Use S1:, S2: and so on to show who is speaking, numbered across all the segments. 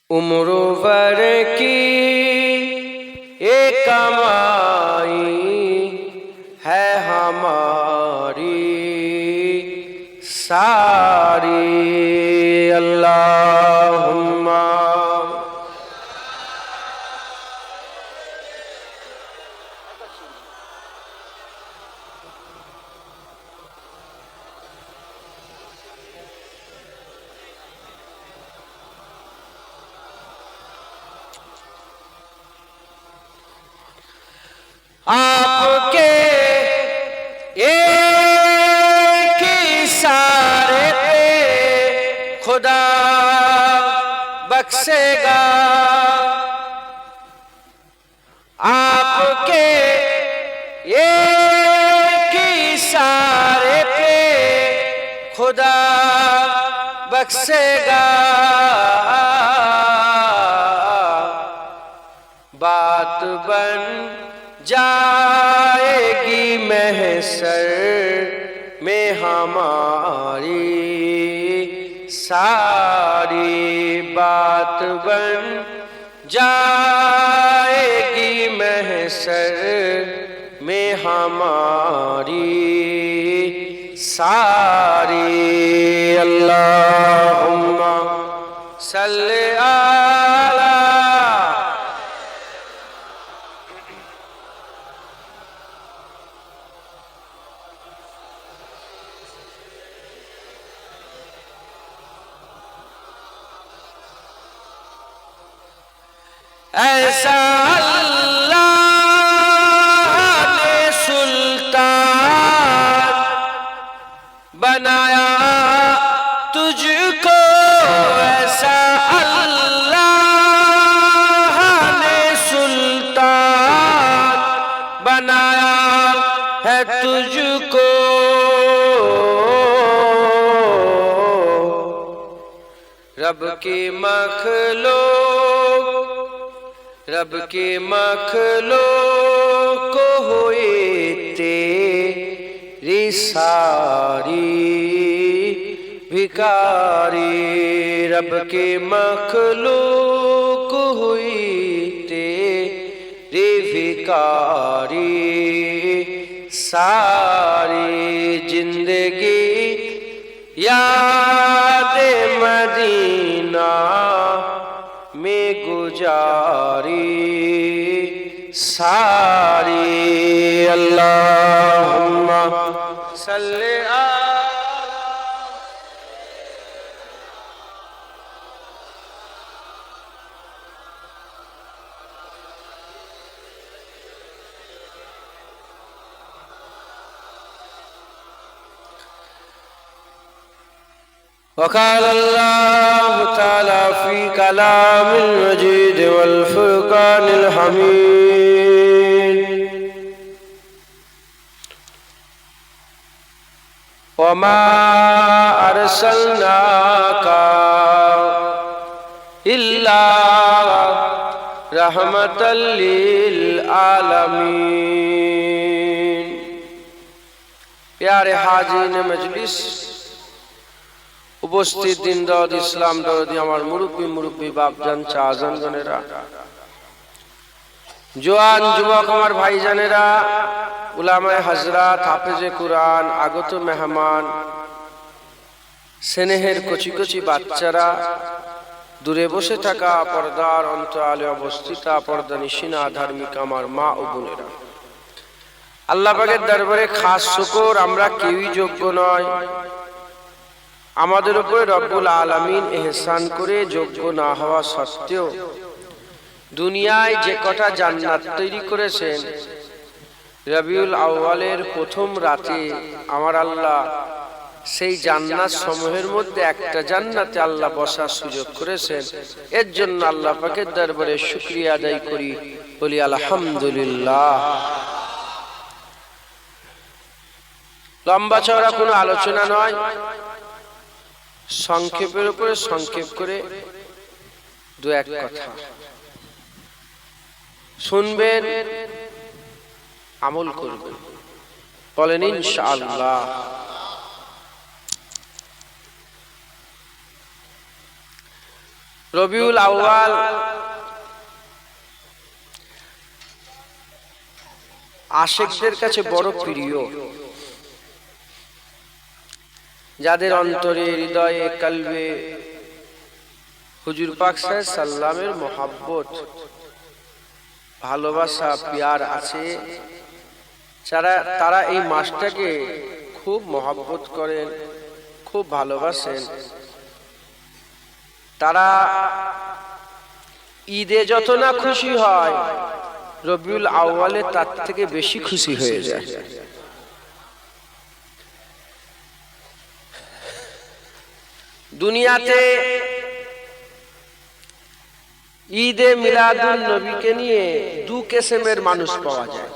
S1: उम्र भर की ये कमाई है हमारी सारी। अल्लाहुम्मा आपके एक इशारे पे खुदा बख्शेगा। आपके एक इशारे पे खुदा बख्शेगा। बात बन जाएगी महशर में हमारी सारी। बात बन जाएगी महशर में हमारी सारी। अल्लाहुम्मा सल्ली अला ऐसा अल्लाह ने सुल्तान बनाया तुझको। ऐसा अल्लाह ने सुल्तान बनाया है तुझको। रब की मखलूक हुई तेरी सारी भिखारी। रब की मखलूक हुई तेरी भिखारी सारी। जिंदगी याद मदीना में गुजारी सारी। अल्लाहुम्मा सल्ली अला وقال الله تعالى في كلام المجيد والفرقان الحميد وما أرسلناك إلا رحمة للعالمين۔ پیارے حاضرین مجلس، উপস্থিত দিনদার ইসলাম দরদি আমার মুরব্বী বাপজান চাচাজান জনেরা, জওয়ান যুবক আমার ভাইজানেরা, উলামায়ে হযরত, হাফেজে কুরআন, আগত মেহমান, স্নেহের কচি কচি বাচ্চারা, দূরে বসে থাকা পর্দার অন্তরালে অবস্থিত পর্দানিশিনা ধার্মিক আমার মা ও বোনেরা, আল্লাহ পাকের দরবারে খাস শুকর, আমরা কেউই যোগ্য নয়। আমাদের উপরে রব্বুল আলামিন ইহসান করে যোগ্য না হওয়া সত্ত্বেও দুনিয়ায় যে কটা জান্নাত তৈরি করেছেন, রবিউল আউয়ালের প্রথম রাতে আমার আল্লাহ সেই জান্নাত সমূহের মধ্যে একটা জান্নাতে আল্লাহ বসার সুযোগ করেছেন। এর জন্য আল্লাহ পাকের দরবারে শুকরিয়া আদায় করি, বলি আলহামদুলিল্লাহ। লম্বা চওড়া কোনো আলোচনা নয়, সংক্ষেপের উপরে সংক্ষেপ করে দু এক কথা শুনবেন, আমল করবেন, বলেন ইনশাআল্লাহ। রবিউল আউয়াল আশিকদের কাছে বড় প্রিয়, যাদের অন্তরে হৃদয়ে কলবে হুজুর পাক সাল্লামের মহব্বত ভালোবাসা প্যার আছে, তারা এই মাসটাকে খুব মহব্বত করেন, খুব ভালোবাসেন। তারা ঈদে যত না খুশি হয়, রবিউল আউয়ালে তার থেকে বেশি খুশি হয়ে যায়। দুনিয়াতে ঈদে মিলাদুন নবীকে নিয়ে দু কিসমের মানুষ পাওয়া যায়।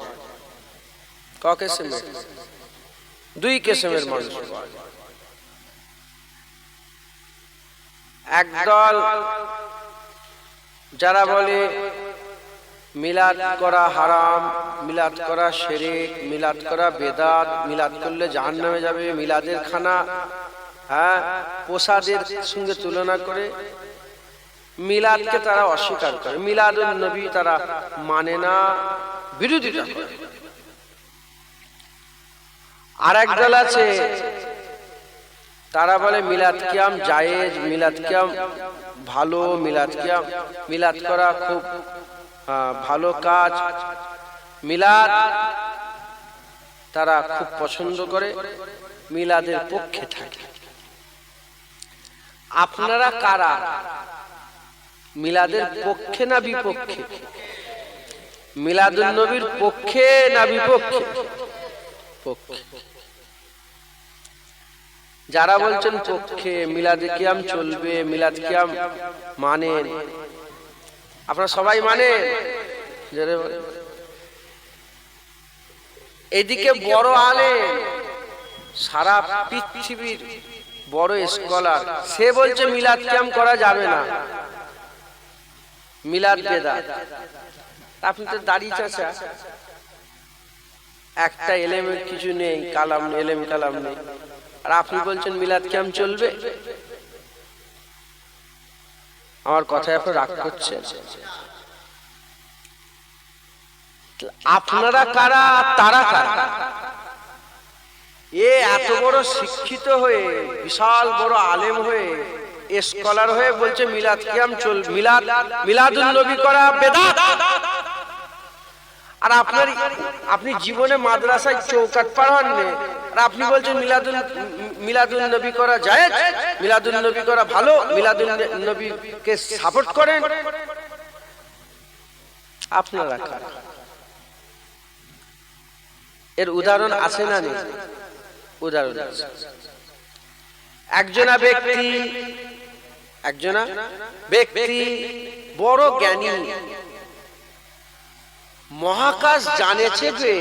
S1: ক কিসমের? দুই কিসমের মানুষ পাওয়া যায়। একদল যারা বলে মিলাদ করা হারাম, মিলাদ করা শিরক, মিলাদ করা বেদাত, মিলাদ করলে জাহান্নামে যাবে, মিলাদের খানা প্রসাদের সঙ্গে তুলনা করে মিলাদকে তারা অস্বীকার করে, মিলাদুন নবী তারা মানে না, বিরোধিতা করে। আর একদল আছে তারা বলে মিলাদ কিয়াম জায়েজ, মিলাদ কিয়াম ভালো, মিলাদ করা খুব ভালো কাজ, মিলাদ তারা খুব পছন্দ করে, মিলাদের পক্ষে থাকে। আপনারা কারা? মিলাদের পক্ষে না বিপক্ষে? মিলাদুন নবীর পক্ষে না বিপক্ষে? পক্ষে। যারা বলছেন পক্ষে, মিলাদে কিয়াম চলবে, মিলাদ কিয়াম মানেন, আপনারা সবাই মানেন? এদিকে বড় আলেম, সারা পৃথিবীর বড় স্কলার, সে বলছে মিলাদ কিয়াম করা যাবে না, মিলাদ বেদাত। আপনি তো দাড়ি চাচা, একটা এলেমের কিছু নেই, কালাম এলেম কালাম নেই, আর আপনি বলছেন মিলাদ কিয়াম চলবে? আমার কথায় আপনি রাগ করছেন। আপনারা কারা, তারা কারা? এত বড় শিক্ষিত হয়ে, বিশাল বড় আলেম হয়ে, স্কলার হয়ে বলছে মিলাদ কিয়াম চলবে, মিলাদুন নবী করা বেদাত। আর আপনি জীবনে মাদ্রাসায় চৌকাট পার হননি, আর আপনি বলছেন মিলাদুন নবী করা জায়েজ, মিলাদুন নবী করা ভালো, মিলাদুন নবীকে সাপোর্ট করেন। আপনারা কারা? এর উদাহরণ আছে না নেই? উদাহরণ আছে। একজনা ব্যক্তি বড় জ্ঞানী, মহাকাশ জানেছে যে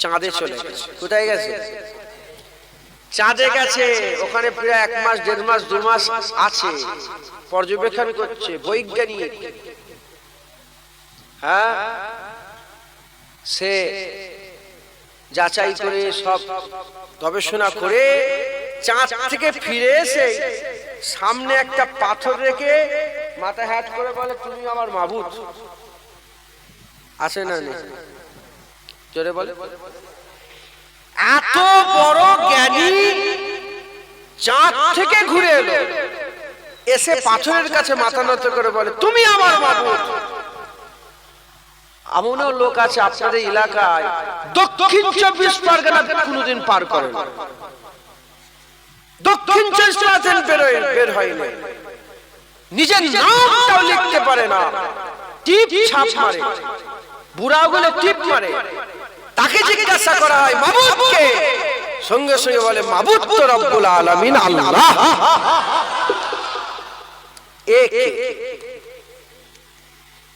S1: চাঁদে চলে গেছে। কোথায় গেছে? চাঁদে গেছে। ওখানে প্রায় 1 মাস 1.5 মাস 2 মাস আছে, পর্যবেক্ষণ করছে বৈজ্ঞানিক। সে যাচাই করে সব গবেষণা করে চাঁদ থেকে ফিরে এসে সামনে একটা পাথর রেখে মাথা হাত করে বলে, তুমি আমার মাবুদ। আছে না নেই? জোরে বলে। এত বড় জ্ঞানী চাঁদ থেকে ঘুরে এলো, এসে পাথরের কাছে মাথা নত করে বলে, তুমি আমার মাবুদ। এমনও লোক আছে আপনাদের এলাকায়, দক্ষিণ 24 পরগনা কোনোদিন পার করে না, দক্ষিণ 24 বের হয়নি, নিজের নামটাও লিখতে পারে না, টিপ ছাপ মারে, বুড়াগুলো টিপ মারে। তাকে জিজ্ঞাসা করা হয় মাবুদ কে, সঙ্গে সঙ্গে বলে মাবুদ তো রব্বুল আলামিন আল্লাহ।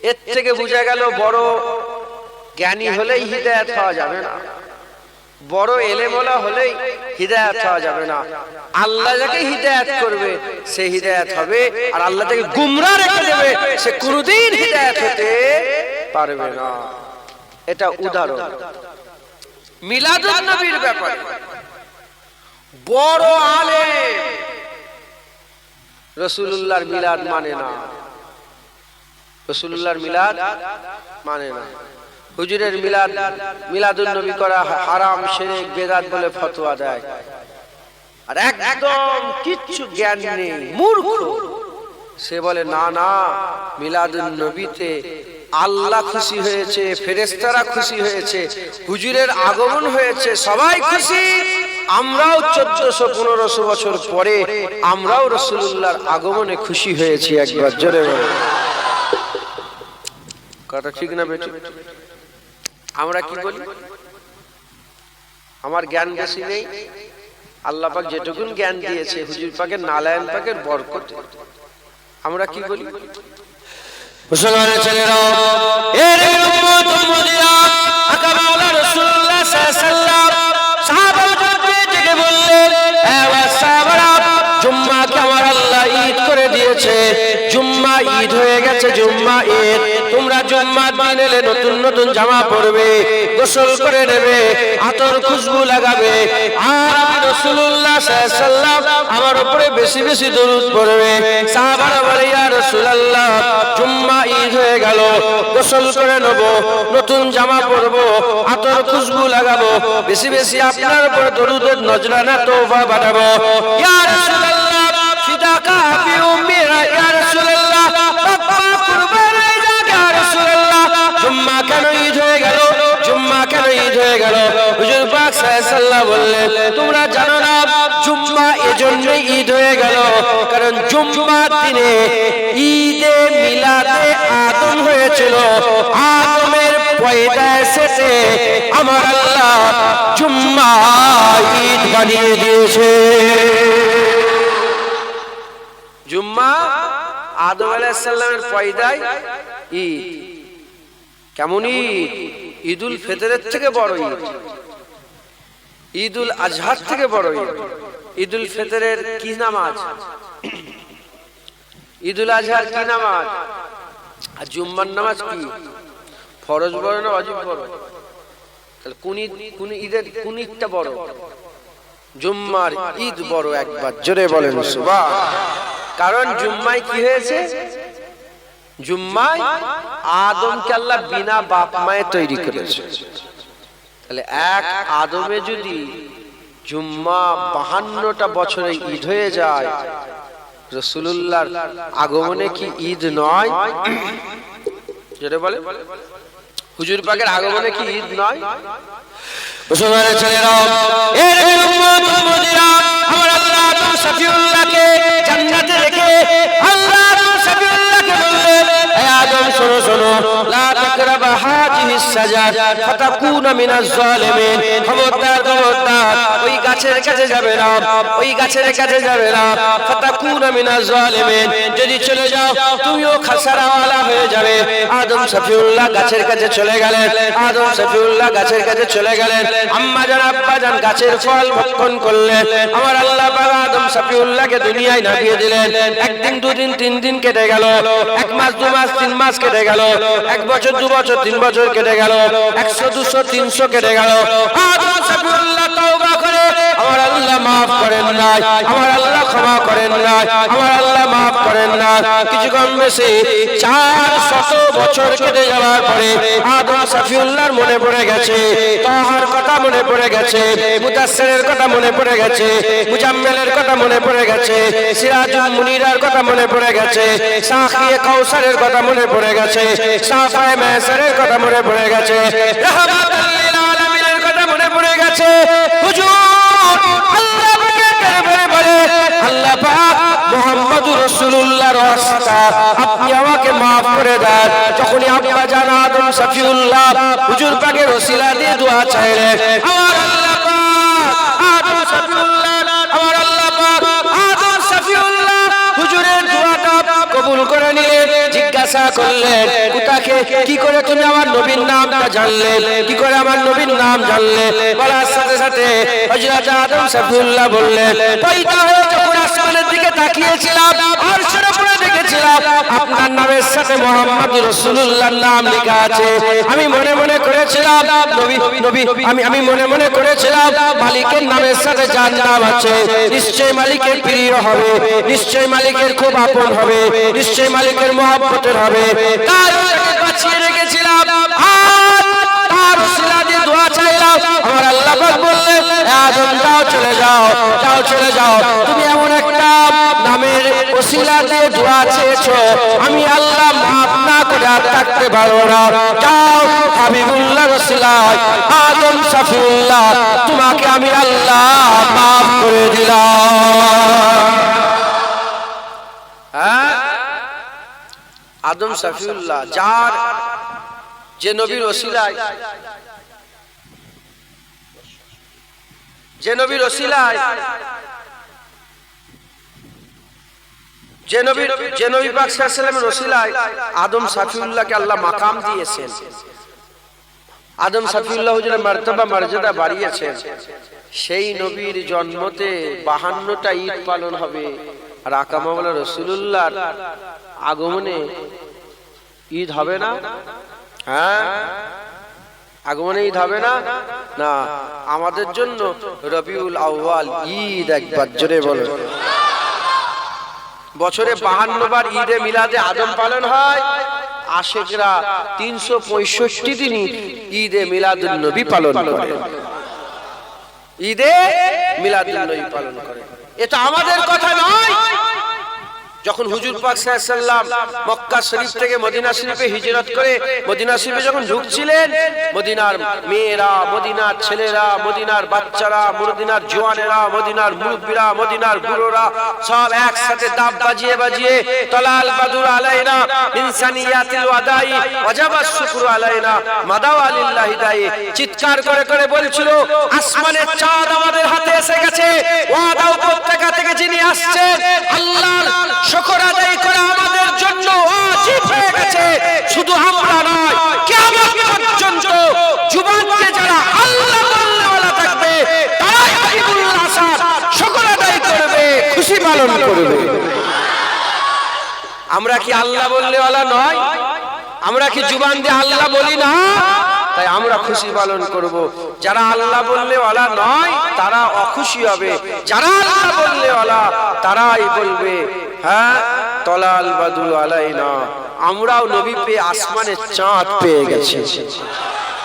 S1: এর থেকে বোঝা গেল বড় জ্ঞানী হলেই হিদায়াত পাওয়া যাবে না, বড় এলেমওয়ালা হলেই হিদায়াত পাওয়া যাবে না। আল্লাহ যাকে হিদায়াত করবে সে হিদায়াত হবে, আর আল্লাহ যাকে গুমরাহ রেখে দেবে সে কোনোদিন হিদায়াত হতে পারবে না। এটা উদাহরণ মিলাদুন নবীর ব্যাপারে। বড় আলেম রাসূলুল্লাহর মিলাদ মানে না, রাসূলুল্লাহর মিলাদ মানে না। হুজুরের মিলাদ মিলাদুন নবী করা হারাম, শিরক, বেদাত বলে ফতোয়া দেয়, আর একদম কিচ্ছু জ্ঞান নেই, মূর্খ। সে বলে না না, মিলাদুন নবীতে আল্লাহ খুশি হয়েছে, ফেরেশতারা খুশি হয়েছে, হুজুরের আগমন হয়েছে, সবাই খুশি। আমরাও 1400-1500 বছর পরে আমরাও রাসূলুল্লাহর আগমনে খুশি হয়েছি। একবার জোরে বলো, কথা ঠিক না বেটি? আমরা কি বলি? আমার জ্ঞান বেশি নেই, আল্লাহ পাক যেটুকুন জ্ঞান দিয়েছে হুজুর পাকের নালায়েন পাকের বরকতে, আমরা কি বলি? মুসলমানের ছেলেরা, এর উম্মত উম্মতিরা, আকা মাওলা রাসূলুল্লাহ সাল্লাল্লাহু আলাইহি ওয়াসাল্লাম সাহাবাদেরকে ডেকে বললেন, এ সাহাবারা, জুম্মাকে আমার আল্লাহ ঈদ করে দিয়েছে, জুম্মা ঈদ হয়ে গেছে, জুম্মা ঈদ। তোমরা জুম্মার দিন এলে নতুন নতুন জামা পরবে, গোসল করে নেবে, আতর খুশবু লাগাবে, আর রাসূলুল্লাহ সাল্লাল্লাহু আলাইহি ওয়াসাল্লাম আমার উপরে বেশি বেশি দরুদ পড়বে। সাহাবারা বলে, ইয়া রাসূলুল্লাহ, জুম্মা ঈদ হয়ে গেল, গোসল করে নেব, নতুন জামা পরবো, আতর খুশবু লাগাবো, বেশি বেশি আপনার উপর দরুদের নজরানা তওবা বাড়াবো। ইয়া রাসূলুল্লাহ, ফিদাকা বি উম্মি, ইয়া রাসূলুল্লাহ, বাবা কুরবান হয়ে যাক, ইয়া রাসূলুল্লাহ, জুম্মা কেন ঈদ হয়ে গেল, জুম্মা কেন ঈদ হয়ে গেল? হুজুর পাক সাল্লাল্লাহু আলাইহি ওয়াসাল্লাম বললেন, তোমরা জানো না, জুম্মা এজন্যই ঈদ হয়ে গেল কারণ জুম্মার দিনে ঈদে মিলাদে আদম হয়েছিল, আদমের পয়দা এসেছে, আমার আল্লাহ জুম্মা ঈদ বানিয়ে দিয়েছে। জুম্মা আদম আলাইহিস সালামের পয়দায় ঈদ। কেমন ঈদ? ঈদুল ফিতরের থেকে বড় ঈদ, ঈদুল আজহার থেকে বড় ঈদ। ঈদুল ফিতরের কি নামাজ, ঈদুল আজহার কি নামাজ, আর জুম্মার নামাজ কি? ফরজ বড় না ওয়াজিব বড়? তাহলে কোন ঈদের কোন ঈদটা বড়? জুম্মার ঈদ বড়। একবার জোরে বলেন সুবহান। কারণ জুম্মায় কি হয়েছে? জুম্মায় আদমকে আল্লাহ বিনা বাপ মায়ে তৈরি করেছে। তাহলে এক আদমে যদি জুম্মা 52টা বছরে ঈদ হয়ে যায়, রাসূলুল্লাহর আগমনে কি ঈদ নয়? যেটা বলে হুজুর পাকের আগমনে কি ঈদ নয়? মুসলমানের ছেলেরা, এর উম্মত উম্মতিরা, আমার আল্লাহ শফিউল্লাহকে জান্নাতে রেখে আল্লাহ শফিউল্লাহকে বললেন, হে আদম শোনো শোনো, লা তাকরাবা হাযিহিস সাজারা ফাতাকুনা মিনাজ জালিমিন। খবরদার খবরদার, ওই গাছের কাছে যাবে না, ওই গাছের কাছে যাবে না। ফাতাকুনা মিনাজ জালিমিন, যদি চলে যাও তুমিও খাসারাওয়ালা হয়ে যাবে। আদম শফিউল্লাহ গাছের কাছে চলে গেলেন, আদম শফিউল্লাহ গাছের কাছে চলে গেলেন। আম্মা জান আব্বা জান গাছের ফল ভক্ষণ করলেন। আমার আল্লাহ পাক আদম শফিউল্লাহকে দুনিয়ায় নামিয়ে দিলেন। একদিন দুদিন তিন দিন কেটে গেল, এক মাস দু মাস তিন মাস কেটে গেল, এক বছর দু বছর তিন বছর কেটে গেল, 100 200 300 কেটে গেল। আদম শফিউল্লাহ তওবা করে আমার আল্লাহ মাফ করেন নাই, আমার আল্লাহ ক্ষমা করেন নাই, আমার আল্লাহ মাফ করেন না। কিছু কম বেশি 400 বছর কেটে যাওয়ার পরে আদম শফিউল্লাহর মনে পড়ে গেছে, তাহার কথা মনে পড়ে গেছে, মুদাসসিরের কথা মনে পড়ে গেছে, মুজাম্মেলের কথা মনে পড়ে গেছে, সিরাজুল মুনিরার কথা মনে পড়ে গেছে, সাখিয়ে কাউসারের কথা মনে পড়ে গেছে, সাফায়ে মাহসারের কথা মনে পড়ে গেছে, রাহমাতুল লিল আলামিনের কথা মনে পড়ে গেছে। হুজুর আল্লাহ পাকের দরবারে বলে, আল্লাহ পাক মুহাম্মদুর রাসূলুল্লাহর ওয়াসিলা আপনি আমাকে maaf করে দেন। যখনই আব্বা জান আদম শফিউল্লাহ হুজুর পাকের ওসিলা দিয়ে দোয়া চাইলেন, আমার আল্লাহ পাক আদম শফিউল্লাহ, আমার আল্লাহ পাক আদম শফিউল্লাহ হুজুরের দোয়াটা কবুল করে নিলেন। জিজ্ঞাসা করলেন, কোথাকে কি করে তুমি আমার নবীর নামটা জানলে, কি করে আমার নবীর নাম জানলে? বলার সাথে সাথে হযরত আদম শফিউল্লাহ বললেন, পয়দা হয়ে যখন আসমানের দিকে তাকিয়েছিলাম, আরশের উপরে দেখেছিলাম আপনার নামের সাথে মোহাম্মদ রাসূলুল্লাহর নাম লেখা আছে। আমি মনে মনে করেছিলাম আমি মনে মনে করেছিলাম মালিকের নামের সাথে যার নাম আছে নিশ্চয় মালিকের প্রিয় হবে, নিশ্চয় মালিকের খুব আপন হবে, নিশ্চয় মালিকের মহব্বতের হবে। তাই বাঁচিয়ে রেখেছিলাম আর ওসিলা দিয়ে দোয়া চাইলাম। আমার আল্লাহ পাক বললেন আদম যাও চলে যাও, যাও চলে যাও, তুমি এমন একটা নামের ওসিলা দিয়ে দোয়া চেয়েছো আমি আল্লাহ মাফ না করে আর থাকতে পারবো না। যাও হাবিবুল্লাহ রাসূলুল্লাহ আদম সফিউল্লাহ তোমাকে আমি আল্লাহ মাফ করে দিলাম। আদম সফিউল্লাহ যার যে নবীর ওসিলায় যে নবীর ওসিলায় যে নবী পাক সাল্লাল্লাহু আলাইহি ওয়াসাল্লামের ওসিলায় আদম সফিউল্লাহকে আল্লাহ মাকাম দিয়েছেন। আদম সফিউল্লাহ হুজুরের মর্তবা মর্যাদা বাড়িয়েছেন। সেই নবীর জন্মতে 52টা ঈদ পালন হবে। আর আকা মাওলা রাসূলুল্লাহর আগমনে ঈদ হবে না? হ্যাঁ, আগমনে ঈদ হবে না? না, আমাদের জন্য রবিউল আউয়াল ঈদ একবার জোরে বলো। বছরে 52 বার ঈদে মিলাদে আদম পালন হয়। আশিকরা 365 দিনই ঈদে মিলাদুন নবী পালন করে। ঈদে মিলাদুন নবী পালন করে। এটা আমাদের কথা নয়। যখন হুজুর পাক সাল্লাল্লাহু আলাইহি ওয়াসাল্লাম মক্কা শরীফ থেকে মদিনা শরীফে হিজরত করে মদিনা শরীফে যখন ঢুকছিলেন, মদিনার মেয়েরা, মদিনার ছেলেরা, মদিনার বাচ্চারা, মদিনার জওয়ানেরা, মদিনার মুরব্বিরা, মদিনার বুড়োরা সব একসাথে দাব বাজিয়ে বাজিয়ে তলাল বাদুর আলাইনা ইনসানিয়াতিল ওয়াদাই ওয়াজাবাস শুকরু আলাইনা মাদাওয়া লিল্লাহি দাই চিৎকার করে করে বলছিল আসমানের চাঁদ আমাদের হাতে এসে গেছে। ওয়াদা উপত্যকা থেকে যিনি আসছেন আল্লাহর শুকর আদায় করা আমাদের জন্য ওয়াজিব হয়ে গেছে। শুধু আমরা নয়, কিয়ামত পর্যন্ত জুবানকে যারা আল্লাহ বলনেওয়ালা থাকবে তারাই হাবিবুল্লাহ সাহেব শুকর আদায় করবে, খুশি পালন করবে। আমরা কি আল্লাহ বলনেওয়ালা নয়? আমরা কি জুবান দিয়ে আল্লাহ বলি না? তাই আমরা খুশি পালন করব। যারা আল্লাহ বলনেওয়ালা নয় তারা অখুশি হবে, যারা আল্লাহ বলনেওয়ালা তারাই বলবে হ্যাঁ তলাল বাদুর আলাইনা, আমরাও নবী পেয়ে আসমানের চাঁদ পেয়ে গেছি।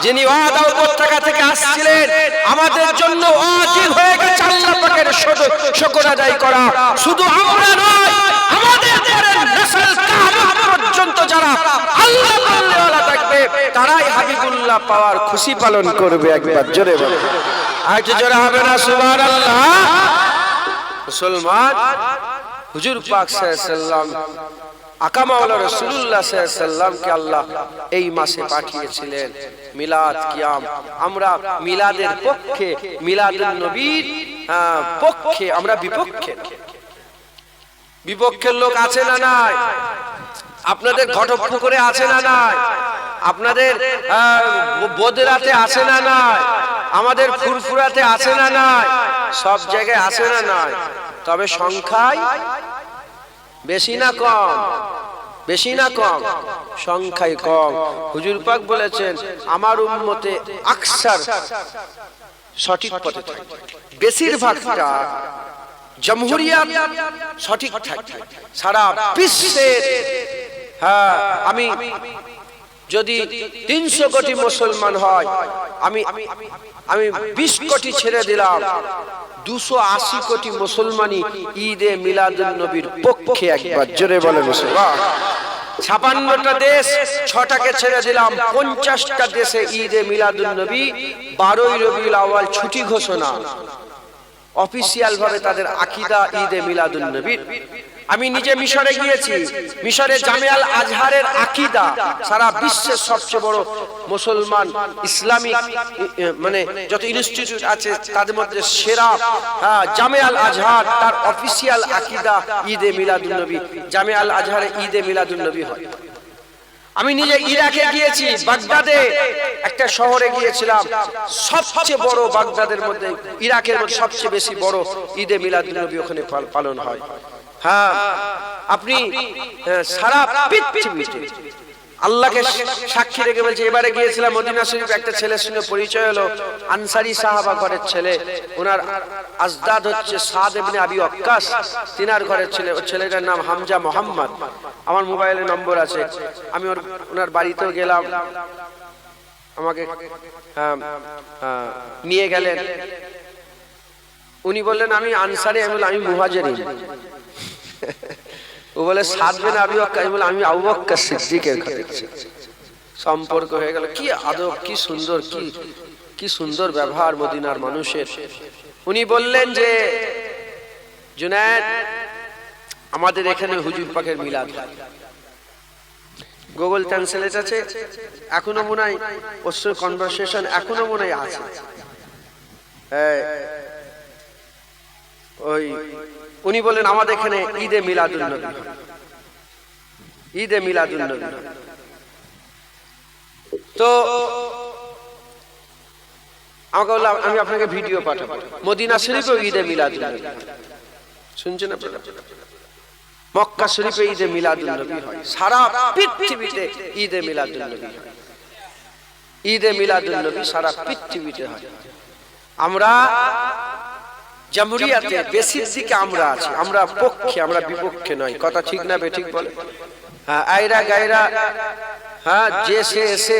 S1: যিনি ওয়াদা উপত্যকা থেকে আসছিলেন আমাদের জন্য ওয়াজিব হয়ে গেছে আল্লাহ পাকের শুকর আদায় করা। শুধু আমরা নয়, আমাদের পরের নসল কিয়ামত পর্যন্ত যারা আল্লাহ বলনেওয়ালা থাকবে তারাই হাবিবুল্লাহ পাওয়ার খুশি পালন করবে। একবার জোরে বলো, আজ জোরে হবে না সুবহানাল্লাহ। মুসলমান হুজুর পাক সাল্লাল্লাহু আলাইহি ওয়াসাল্লাম আকা মাওলা রাসূলুল্লাহ সাল্লাল্লাহু আলাইহি ওয়াসাল্লামকে আল্লাহ এই মাসে পাঠিয়েছিলেন মিলাদ কিয়াম। আমরা মিলাদের পক্ষে, মিলাদুন নবীর পক্ষে, আমরা বিপক্ষে। বিপক্ষের লোক আছে না নাই? আপনাদের ঘটকপুকুরে আছে না নাই? আপনাদের বদরাতে আছে না নাই? আমাদের ফুরফুরাতে আছে না নাই? সব জায়গায় আছে না নাই? তবে সংখ্যায় বেশি না কম? বেশি না কম? সংখ্যায় কম। হুজুর পাক বলেছেন আমার উম্মতে আকসার সঠিক পথে থাকে, বেশিরভাগটা জমহুরিয়াত সঠিক থাকে। সারা বিশ্বের আমি যদি 300 কোটি মুসলমান হয়, আমি 20 কোটি ছেড়ে দিলাম, 280 কোটি মুসলমানই ঈদে মিলাদুন নবীর পক্ষে। একবার জোরে বলে মুসলমান। 56টা দেশ, 6টাকে ছেড়ে দিলাম, 50টা দেশে ঈদে মিলাদুন নবী 12ই রবিউল আউয়াল ছুটি ঘোষণা। অফিসিয়াল ভাবে তাদের আকীদা ঈদে মিলাদুন নবীর। আমি নিজে মিশরে গিয়েছি। মিশরে জামিয়াল আজহারের আকীদা সারা বিশ্বের সবচেয়ে বড় মুসলমান ইসলামিক মানে যত ইনস্টিটিউট আছে তাদের মধ্যে সেরা জামিয়াল আজহার, তার অফিসিয়াল আকীদা ঈদে মিলাদুন নবী। জামিয়াল আজহারে ঈদে মিলাদুন নবী হয়। আমি নিজে ইরাকে গিয়েছি, বাগদাদে একটা শহরে গিয়েছিলাম, সবচেয়ে বড় বাগদাদের মধ্যে, ইরাকের মধ্যে সবচেয়ে বেশি বড় ঈদে মিলাদুন নবী ওখানে পালন হয়। হ্যাঁ, আপনি সারা পৃথিবীতে আল্লাহকে সাক্ষী রেখে বলছে। এবারে গিয়েছিলাম মদিনা শরীফ, একটা ছেলের সঙ্গে পরিচয় হলো, আনসারী সাহাবা ঘরের ছেলে, ওনার আজদাদ হচ্ছে সাদ ইবনে আবি ওয়াক্কাস, তিনার ঘরের ছেলে। ওর ছেলেটার নাম হামজা মোহাম্মদ। আমার মোবাইলে নম্বর আছে, আমি ওনার বাড়িতেও গেলাম, আমাকে নিয়ে গেলেন। উনি বললেন আমি আনসারী, আমি বললাম আমি মুহাজিরিন। ও বলে সাদ বিন আবি ওয়াক্কাস, বলে আমি আবু বকর সিদ্দিকের ঘরে। সম্পর্ক হয়ে গেল। কি আদব, কি সুন্দর, কি সুন্দর ব্যবহার মদিনার মানুষের। উনি বললেন যে জুনায়েদ, আমাদের এখানে হুজুর পাকের মিলাদ হয়। গুগল ট্রান্সলেট আছে, এখনো মনে হয় ওর সঙ্গে কনভারসেশন এখনো মনে হয় আছে। ওই উনি বলেন আমাদের এখানে ঈদে মিলাদুন নবী, ঈদে মিলাদুন নবী। তো আমাকে বললাম আমি আপনাকে ভিডিও পাঠাবো, মদিনা শরীফে ঈদে মিলাদুন নবী শুনছেন আপনারা? মক্কা শরীফে ঈদে মিলাদুন নবী হয়, সারা পৃথিবীতে ঈদে মিলাদুন নবী হয়। ঈদে মিলাদুন নবী সারা পৃথিবীতে হয়। আমরা জামহুরিয়াতে বেশির দিকে আমরা আছি, আমরা পক্ষে, আমরা বিপক্ষে নয়। কথা ঠিক না বেঠিক বলে? হ্যাঁ, আইরা গায়রা, হ্যাঁ, যে সে এসে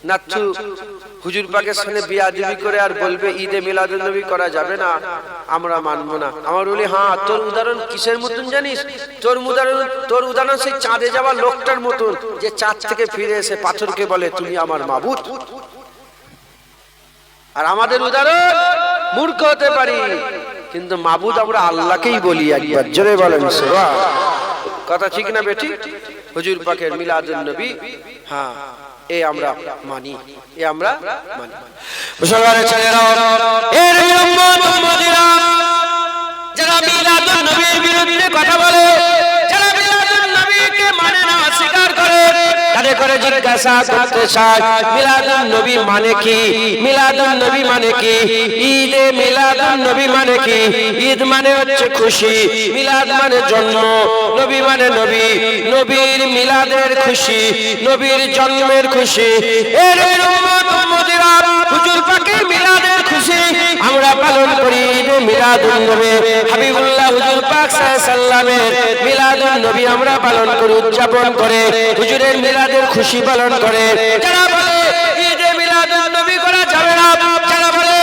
S1: নাথু হুজুর পাকের সঙ্গে বিয়াদবি করে আর বলবে ঈদে মিলাদুন নবী করা যাবে না, আমরা মানবো না। আমার বলি হ্যাঁ, তোর উদাহরণ কিসের মতন জানিস? তোর উদাহরণ সেই চাঁদে যাওয়া লোকটার মতন, যে চাঁদ থেকে ফিরে এসে পাথরকে বলে তুমি আমার মাবুদ। আর আমাদের উদাহরণ মূর্খ হতে পারি, কিন্তু মাবুদ আমরা আল্লাহকেই বলি একবার। জোরে বলেন সুবহান। কথা ঠিক না বেঠিক? হুজুর পাকের মিলাদুন নবী, হ্যাঁ, এ আমরা মানি, এ আমরা মানি। মুসলমানের ছেলেরা, এর উম্মত উম্মতিরা যারা মিলাদুন নবীর বিরুদ্ধে কথা বলে, যারা মিলাদুন নবীকে মানে না, স্বীকার করে, তাদের করে জিজ্ঞাসা করতে চায় মিলাদুন নবী মানে কি? মিলাদুন নবী মানে কি? ঈদে মিলাদুন নবী মানে কি? ঈদ মানে হচ্ছে খুশি, মিলাদ মানে জন্ম, নবী মানে নবী, নবীর মিলাদের খুশি, নবীর জন্মের খুশি। এর উম্মত উম্মতিরা হুজুর পাকের মিলাদের খুশি আমরা পালন করি। ঈদে মিলাদুন নবী, হাবিবুল্লাহ হুজুর পাক সাল্লাল্লাহু আলাইহি সাল্লামের মিলাদুন নবী আমরা পালন করি, উদযাপন করে, হুজুরের মিলাদের খুশি পালন করে। যারা বলে ঈদে মিলাদুন নবী করা যাবে না, যারা বলে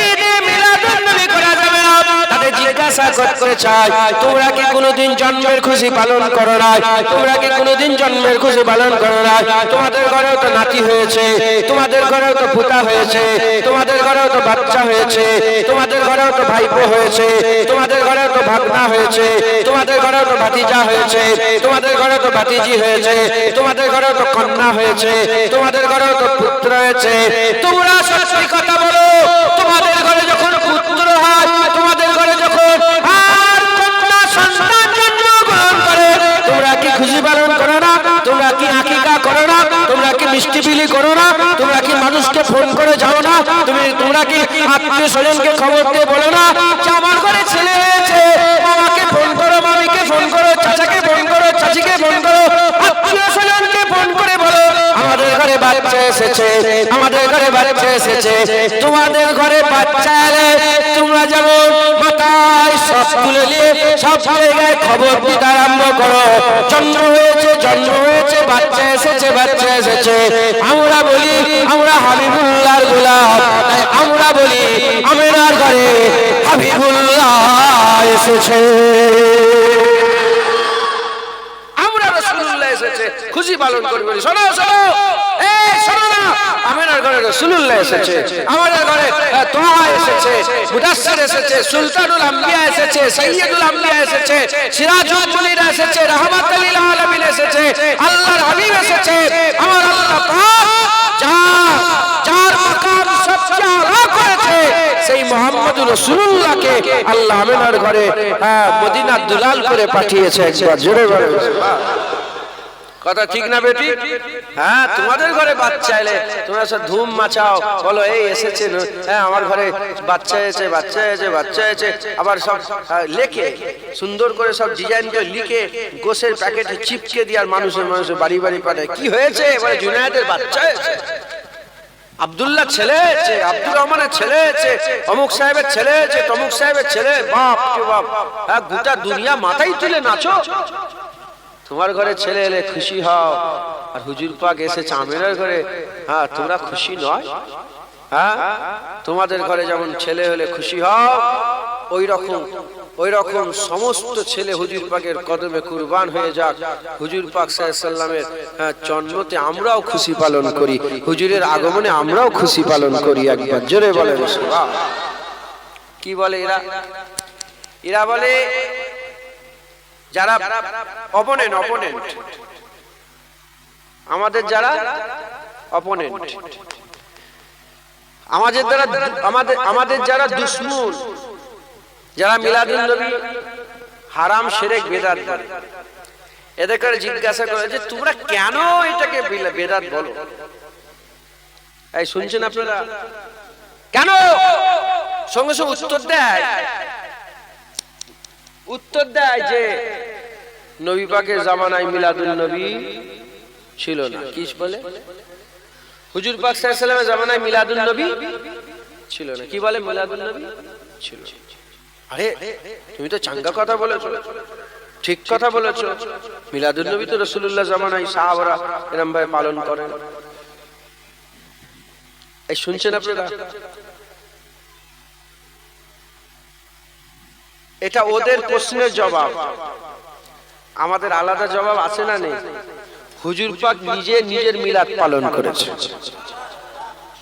S1: ঈদে মিলাদুন নবী করা যাবে না, তাদের জিজ্ঞাসা করে চাই তোমরা কি কোনোদিন জন্মের খুশি পালন করো না? তোমরা কি কোনোদিন জন্মের খুশি পালন করো না? তোমাদের ঘরেও তো নাতি হয়েছে, তোমাদের ঘরেও তো পুতা হয়েছে, তোমাদের ঘরেও তো বাচ্চা হয়েছে, তোমাদের ঘরেও তো ভাইপো হয়েছে, তোমাদের ঘরেও তো ভাগনা হয়েছে, তোমাদের ঘরেও তো ভাতিজা হয়েছে, তোমাদের ঘরেও তো ভাতিজি হয়েছে, তোমাদের ঘরেও তো কন্যা হয়েছে, তোমাদের ঘরেও তো পুত্র হয়েছে। তোমরা সত্যি কথা বলো, তোমাদের ঘরে যখন পুত্র হয়, তোমাদের ঘরে যখন আর কন্যা সন্তান জন্মগ্রহণ করে, তোমরা কি খুশি পালন করো না? তোমরা কি আকিকা করো না? তোমরা কি মিষ্টি বিলি করো না? তোমরা কি মানুষকে ফোন করে যাও না? তোমরা কি আত্মীয় স্বজনকে খবর দিয়ে বলো না যে আমার ঘরে ছেলে হয়েছে, মামাকে ফোন করো, মামিকে ফোন করো, চাচাকে ফোন করো, চাচিকে ফোন করো, আত্মীয় স্বজনকে ফোন করে বলো আমাদের ঘরে বাচ্চা এসেছে, আমাদের ঘরে বাচ্চা এসেছে। তোমাদের ঘরে বাচ্চা এলে তোমরা যেমন মাথায় সব তুলে নিয়ে সব জায়গায় খবর দিতে আরম্ভ করো, জন্ম হয়েছে, জন্ম হয়েছে, বাচ্চা এসেছে, বাচ্চা এসেছে। আমরা বলি আমরা হাবিবুল্লাহর গোলাম, তাই আমরা বলি আমিনার ঘরে হাবিবুল্লাহ এসেছে, আমরা রাসূলুল্লাহ এসেছে, খুশি পালন করি। বলি শোনো শোনো, এই শোনো না, আমিনার ঘরে রাসূলুল্লাহ এসেছে, আমাদের ঘরে তোহা এসেছে, মুদাসসির এসেছে, সুলতানুল আম্বিয়া এসেছে, সাইয়্যিদুল আম্বিয়া এসেছে, সিরাজুল মুনির এসেছে, রাহমাতুল লিল আলামিন এসেছে, আল্লাহর হাবিব এসেছে। আমার আল্লাহ পাক যার মাকাম সবচেয়ে আলা করেছে, সেই মুহাম্মদুর রাসূলুল্লাহকে আল্লাহ আমিনার ঘরে মদিনা দুলাল করে পাঠিয়েছে। একবার জোরে বলো কথা ঠিক না বেটি? হ্যাঁ, তোমাদের ঘরে বাচ্চা এলে তোমরা সব ধুম মাচাও, বলো এই এসেছে, হ্যাঁ আমার ঘরে বাচ্চা এসেছে, বাচ্চা এসেছে, বাচ্চা এসেছে, আবার সব লেখে সুন্দর করে সব ডিজাইন করে লিখে গোশের প্যাকেটে চিপকে দিয়ে আর মানুষের বাড়ি বাড়ি পাঠায়। কি হয়েছে? এবারে জুনায়েদের বাচ্চা এসেছে, আব্দুল্লাহ ছেলে হয়েছে, আব্দুর রহমানের ছেলে হয়েছে, অমুক সাহেবের ছেলে হয়েছে, তমুক সাহেবের ছেলে। বাপ রে বাপ, হ্যাঁ গোটা দুনিয়া মাথায় তুলে নাচো। তোমার ঘরে ছেলে এলে খুশি হও, আর হুজুর পাক এসেছে আমেরের ঘরে, হ্যাঁ তোমরা খুশি নয়? হ্যাঁ, তোমাদের ঘরে যেমন ছেলে হলে খুশি হও, ওই রকম সমস্ত ছেলে হুজুর পাকের কদমে কুরবান হয়ে যাক। হুজুর পাক সাল্লাল্লাহু আলাইহি সাল্লামের জন্মতে আমরাও খুশি পালন করি, হুজুরের আগমনে আমরাও খুশি পালন করি। একবার জোরে বলেন সুবহান। কি বলে এরা? এরা বলে যারা অপোনেন্ট, আমাদের যারা অপোনেন্ট, আমাদের যারা দুশমন, যারা মিলাদুন নবী হারাম শিরক বেদাত বলে, এদেরকে জিজ্ঞাসা করে যে তোমরা কেন এটাকে বেদাত বলো? এই শুনছেন আপনারা? কেন? সঙ্গে সঙ্গে উত্তর দেয় যে নবী পাকের জামানায় মিলাদুন নবী ছিল না। কি বলে? হুজুর পাক সাল্লাল্লাহু আলাইহি ওয়াসাল্লামের জামানায় মিলাদুন নবী ছিল না। কি বলে? মিলাদুন নবী ছিল। আরে তুমি তো চাঙ্গা কথা বলেছো, ঠিক কথা বলেছো। মিলাদুন নবী তো রাসূলুল্লাহ জামানায় সাহাবারা এরকম ভাবে পালন করেন। এই শুনছেন আপনারা? এটা ওদের প্রশ্নের জবাব। আমাদের আলাদা জবাব আছে না নেই? হুজুর পাক নিজের মিলাদ পালন করেছে।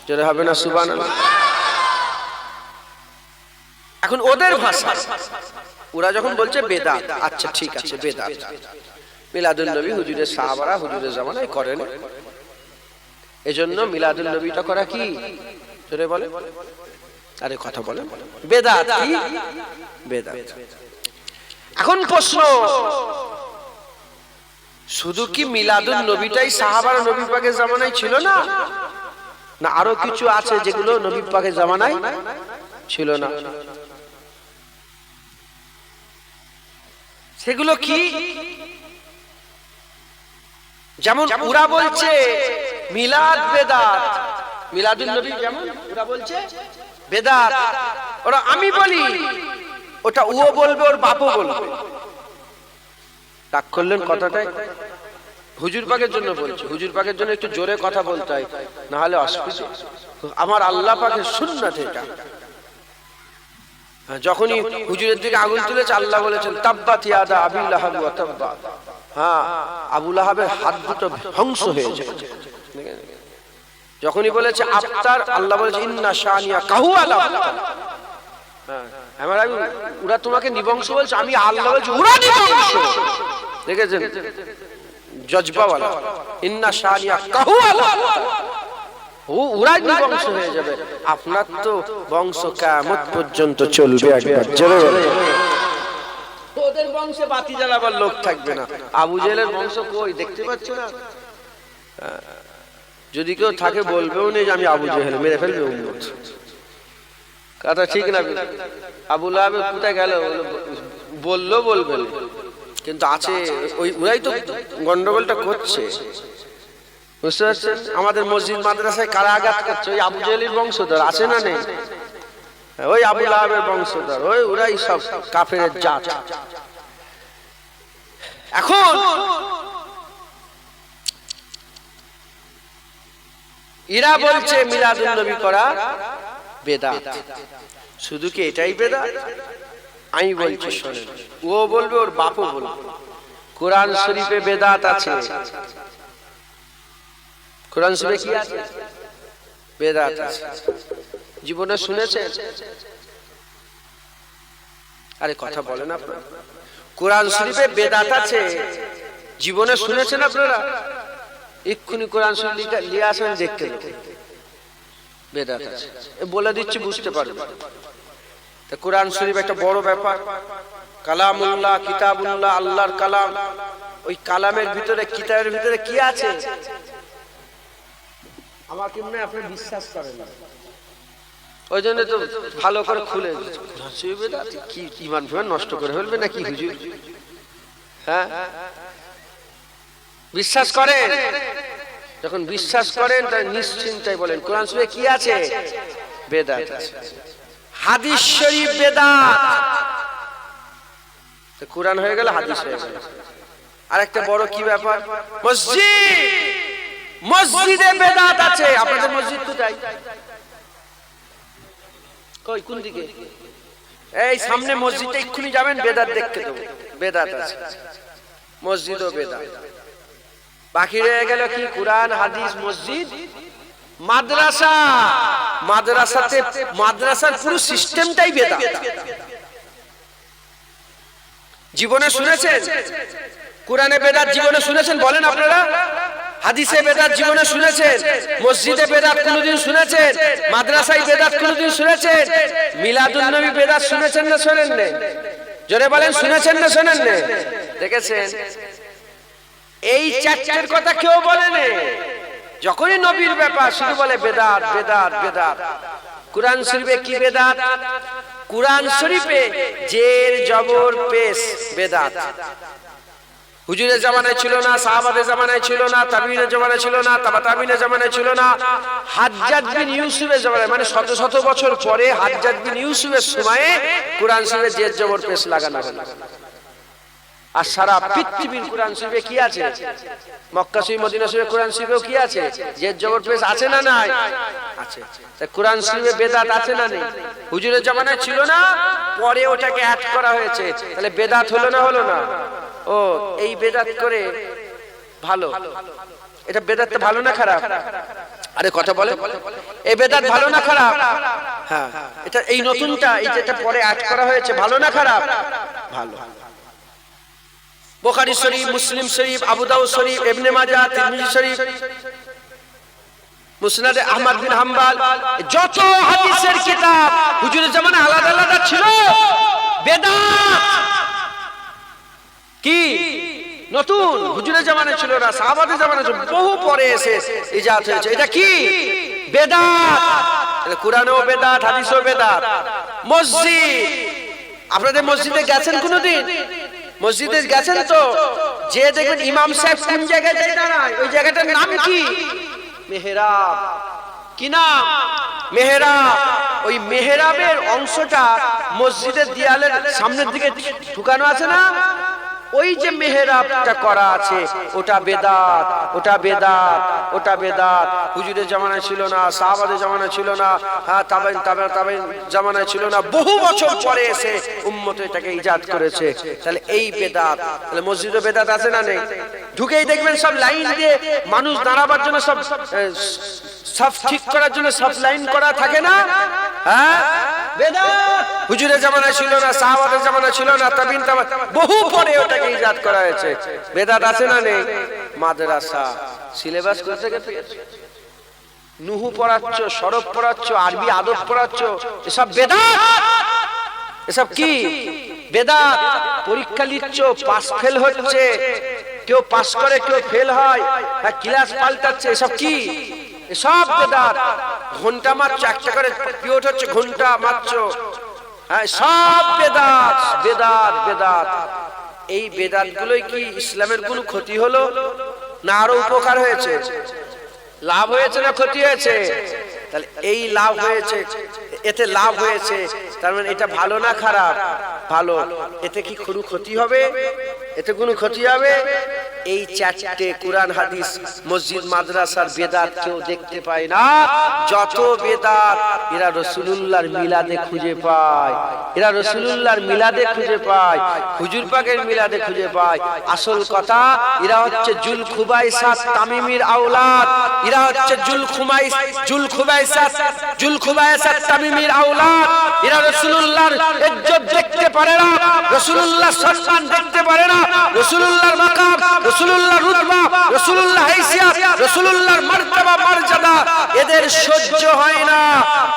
S1: যেটা হবে না সুবহানাল্লাহ। এখন ওদের ভাষা, ওরা যখন বলছে বেদাত, আচ্ছা ঠিক আছে বেদাত, মিলাদুন নবী হুজুরের সাহাবারা হুজুরের জামানায় করেন, এজন্য মিলাদুন নবীটা করা কি? জোরে বলে, আরে কথা বলেন, বেদাত। কি বেদাত? এখন প্রশ্ন, শুধু কি মিলাদুন নবীটাই সাহাবারা নবী পাকের জামানায় ছিল না, না আরো কিছু আছে যেগুলো নবী পাকের জামানায় ছিল না? সেগুলো কি? যেমন ওরা বলছে মিলাদ বেদাত, মিলাদুন নবী যেমন ওরা বলছে বেদাত, ওরা আমি বলি ওটা ও বলবে, ওর বাপও বলবে। রাগ করলেন কথাটাই? হুজুর পাকের জন্য বলছে, হুজুর পাকের জন্য একটু জোরে কথা বলতে হয়, না হলে অসুবিধা। আমার আল্লাহ পাকের সুন্নাত এটা। যখনই হুজুরের দিকে আগুন তুলেছে আল্লাহ বলেছেন তাব্বাত ইয়াদা আবি লাহাব ওয়া তাব্বা। হ্যাঁ, আবু লাহাবের হাত দুটো ধ্বংস হয়ে যায়। যখনই বলেছে আফতার, আল্লাহ বলেছে ইন্না শানিয়া কাহু আলা। হ্যাঁ, ওরা তোমাকে নিবংশ বলছে, আমি আল্লাহ বলছি ওরা নিবংশ। দেখেছেন জজবাওয়ালা, ইন্না শানিয়া কাহু আলা, ওরা নিবংশ হয়ে যাবে। আপনার তো বংশ কিয়ামত পর্যন্ত চলবে। একবার জোরে বলেন। ওদের বংশে বাতি জ্বালাবার লোক থাকবে না। আবু জেহেলের বংশ কই দেখতে পাচ্ছ না? যদি কেউ থাকে বলবেও নেই যে আমি আবু জেহেল, মেরে ফেলবে উম্মত। কথা ঠিক না? আবু লাহাব কোথায় গেল বললো বলবেন, কিন্তু আছে ওরাই তো গন্ডগোলটা করছে, বুঝতে পারছেন? আমাদের মসজিদ মাদ্রাসায় কারা আঘাত করছে? ওই আবু জেহেলের বংশধর আছে না নেই? ওই আবু লাহাবের বংশধর, ওরাই সব কাফেরের জাত। এখন এরা বলছে মিলাদুন নবী করা বেদাত। শুধু কি এটাই বেদাত? আমি বলছি শোনেন, ও বলবে, ওর বাপও বলবে। কোরআন শরীফে বেদাত আছে। কোরআন শরীফে কি আছে? বেদাত আছে। জীবনে শুনেছেন? আরে কথা বলেন আপনারা। কোরআন শরীফে বেদাত আছে, জীবনে শুনেছেন আপনারা? এক্ষুনি কোরআন শরীফ নিয়ে আসেন, দেখতে বেদাত আছে বলে দিচ্ছি, বুঝতে পারবেন। তা কোরআন শরীফ একটা বড় ব্যাপার, কালামুল্লাহ, কিতাবুল্লাহ, আল্লাহর কালাম। ওই কালামের ভিতরে, কিতাবের ভিতরে কি আছে আমাকে মনে হয় আপনি বিশ্বাস করেন না। ওই জন্য তো ভালো করে খুলে কি ইমান ফিমান নষ্ট করে ফেলবে নাকি হুজুর? হ্যাঁ, বিশ্বাস করেন। যখন বিশ্বাস করেন তাই নিশ্চিন্তায় বলেন কোরআন শরীফে কি আছে? বেদাত আছে। হাদিস শরীফ বেদাত, তো কোরআন হয়ে গেল, হাদিস হয়ে গেল। আরেকটা বড় কি ব্যাপার, মসজিদ, মসজিদে বেদাত আছে। আপনাদের মসজিদ কোথায়? কই, কোন দিকে? এই সামনে মসজিদে এক্ষুনি যাবেন, বেদাত দেখতে দেবো। বেদাত আছে, মসজিদও বেদাত। বাকি রয়ে গেল কি? কোরআন, হাদিস, মসজিদ, মাদ্রাসা। মাদ্রাসাতে, মাদ্রাসার পুরো সিস্টেমটাই বেদাত। জীবনে শুনেছেন কোরআনে বেদাত? জীবনে শুনেছেন? বলেন আপনারা। হাদিসে বেদাত জীবনে শুনেছেন? মসজিদে বেদাত কোনদিন শুনেছেন? মাদ্রাসায় বেদাত কোনদিন শুনেছেন? মিলাদুন নবী বেদাত শুনেছেন না শোনেন না? জোরে বলেন, শুনেছেন না শোনেন না? দেখেছেন? এই চারটের কথা কেউ বলে না। যখনই নবীর ব্যাপার শুধু বলে বেদাত বেদাত বেদাত। কোরআন শরীফে কি বেদাত? কোরআন শরীফে জের জবর পেশ বেদাত। হুজুরের জামানায় ছিল না, সাহাবাদের জামানায় ছিল না, তাবিনের জামানায় ছিল না, তাবা তাবিনের জামানায় ছিল না। হাজ্জাজ বিন ইউসুফের জামানায়, মানে শত শত বছর পরে হাজ্জাজ বিন ইউসুফের সময়ে কোরআন শরীফে জের জবর পেশ লাগানো হলো। আর সারা পৃথিবীর কোরআন শরীফে কি আছে? মক্কা শরীফ, মদিনা শরীফে কোরআন শরীফেও কি আছে? জের জবর পেশ আছে না নাই? আছে। তা কোরআন শরীফে বেদাত আছে না নেই? হুজুরের জামানায় ছিল না, পরে ওটাকে অ্যাড করা হয়েছে। তাহলে বেদাত হলো না হলো না? ও, এই বেদাত করে ভালো। এটা বেদাত তো ভালো না খারাপ? আরে কথা বলে, এই বেদাত ভালো না খারাপ? হ্যাঁ, এটা এই নতুনটা, এই যেটা পরে অ্যাড করা হয়েছে, ভালো না খারাপ? ভালো। বুখারী শরীফ, মুসলিম শরীফ, আবু দাউদ শরীফ, ইবনে মাজাহ, তিরমিজি শরীফ, মুসনাদে আহমদ বিন হাম্বল, যত হাদিসের কিতাব হুজুরের জামানায় আলাদা আলাদা ছিল। বেদাত কি নতুন, হুজুরের জামানায় ছিল না, সাহাবাদের জামানায় ছিল, বহু পরে এসে ইজাদ হয়েছে। এটা কি? বেদাত। কোরআনও বেদাত, হাদিসও বেদাত। মসজিদ, আপনাদের মসজিদে গেছেন কোনদিন? মসজিদে গেছেন তো? যে দেখবেন ইমাম সাহেব কোন জায়গায় দাঁড়ায়, ওই জায়গাটার নাম কি? মেহরাব। কি নাম? মেহরাব। ওই মেহরাবের অংশটা মসজিদের দেয়ালের সামনের দিকে ঢুকানো আছে না? ওই যে মেহরাবটা করা আছে, ওটা বেদাত, ওটা বেদাত, ওটা বেদাত। হুজুরের জামানায় ছিল না, সাহাবাদের জামানায় ছিল না, হ্যাঁ তাবেইন জামানায় ছিল না, বহু বছর পরে এসে উম্মত এটাকে ইজাদ করেছে। তাহলে এই বেদাত। তাহলে মসজিদে বেদাত আছে না নেই? ঢুকেই দেখবেন সব লাইন দিয়ে মানুষ দাঁড়াবার জন্য, সব ঠিক করার জন্য সব লাইন করা থাকে না? হ্যাঁ, বেদাত। হুজুরের জামানায় ছিল না, সাহাবাদের জামানায় ছিল না, তাবিন বহু পরে ওটাকে ইজাদ করা হয়েছে। বেদাত আছে না নেই? মাদ্রাসা সিলেবাস করতে গেছে, নুহু পড়াচ্ছ, সরফ পড়াচ্ছ, আরবি আদব পড়াচ্ছ, এসব বেদাত। এসব কি? বেদাত। পরীক্ষা লিখছ, পাস ফেল হচ্ছে, কেউ পাস করে কেউ ফেল হয়, ক্লাস পাল্টাচ্ছে, এসব কি? এসব বেদাত। ঘন্টা মারছো, একটা করে পিরিয়ড হচ্ছে, ঘন্টা মারছো, হ্যাঁ, সব বেদাত বেদাত বেদাত। এই বেদাত গুলোই কি ইসলামের কোনো ক্ষতি হলো না আরো উপকার হয়েছে? লাভ হয়েছে না ক্ষতি হয়েছে? তাহলে এই লাভ হয়েছে, এতে লাভ হয়েছে, তার মানে এটা ভালো না খারাপ? ভালো। এতে কি কোনো ক্ষতি হবে? এতে কোনো ক্ষতি হবে? এই চারটে কোরআন, হাদিস, মসজিদ, মাদ্রাসার বেদাত কেউ দেখতে পায় না। যত বেদাত এরা রাসূলুল্লাহর মিলাদে খুঁজে পায়, এরা রাসূলুল্লাহর মিলাদে খুঁজে পায়, হুজুর পাকের মিলাদে খুঁজে পায়। আসল কথা, এরা হচ্ছে জুলখুবাইসাত তামিমির আওলাদ, এরা হচ্ছে জুলখুবাইসাত তামিমির আওলাদ। এরা রাসূলুল্লাহর ইজ্জত দেখতে পারে না, রাসূলুল্লাহর সম্মান দেখতে পারে না, রাসূলুল্লাহর মাকাম রাসূলুল্লাহর রুতবা, রাসূলুল্লাহর হাইসিয়াত, রাসূলুল্লাহর মারতাবা মর্যাদা এদের সহ্য হয় না।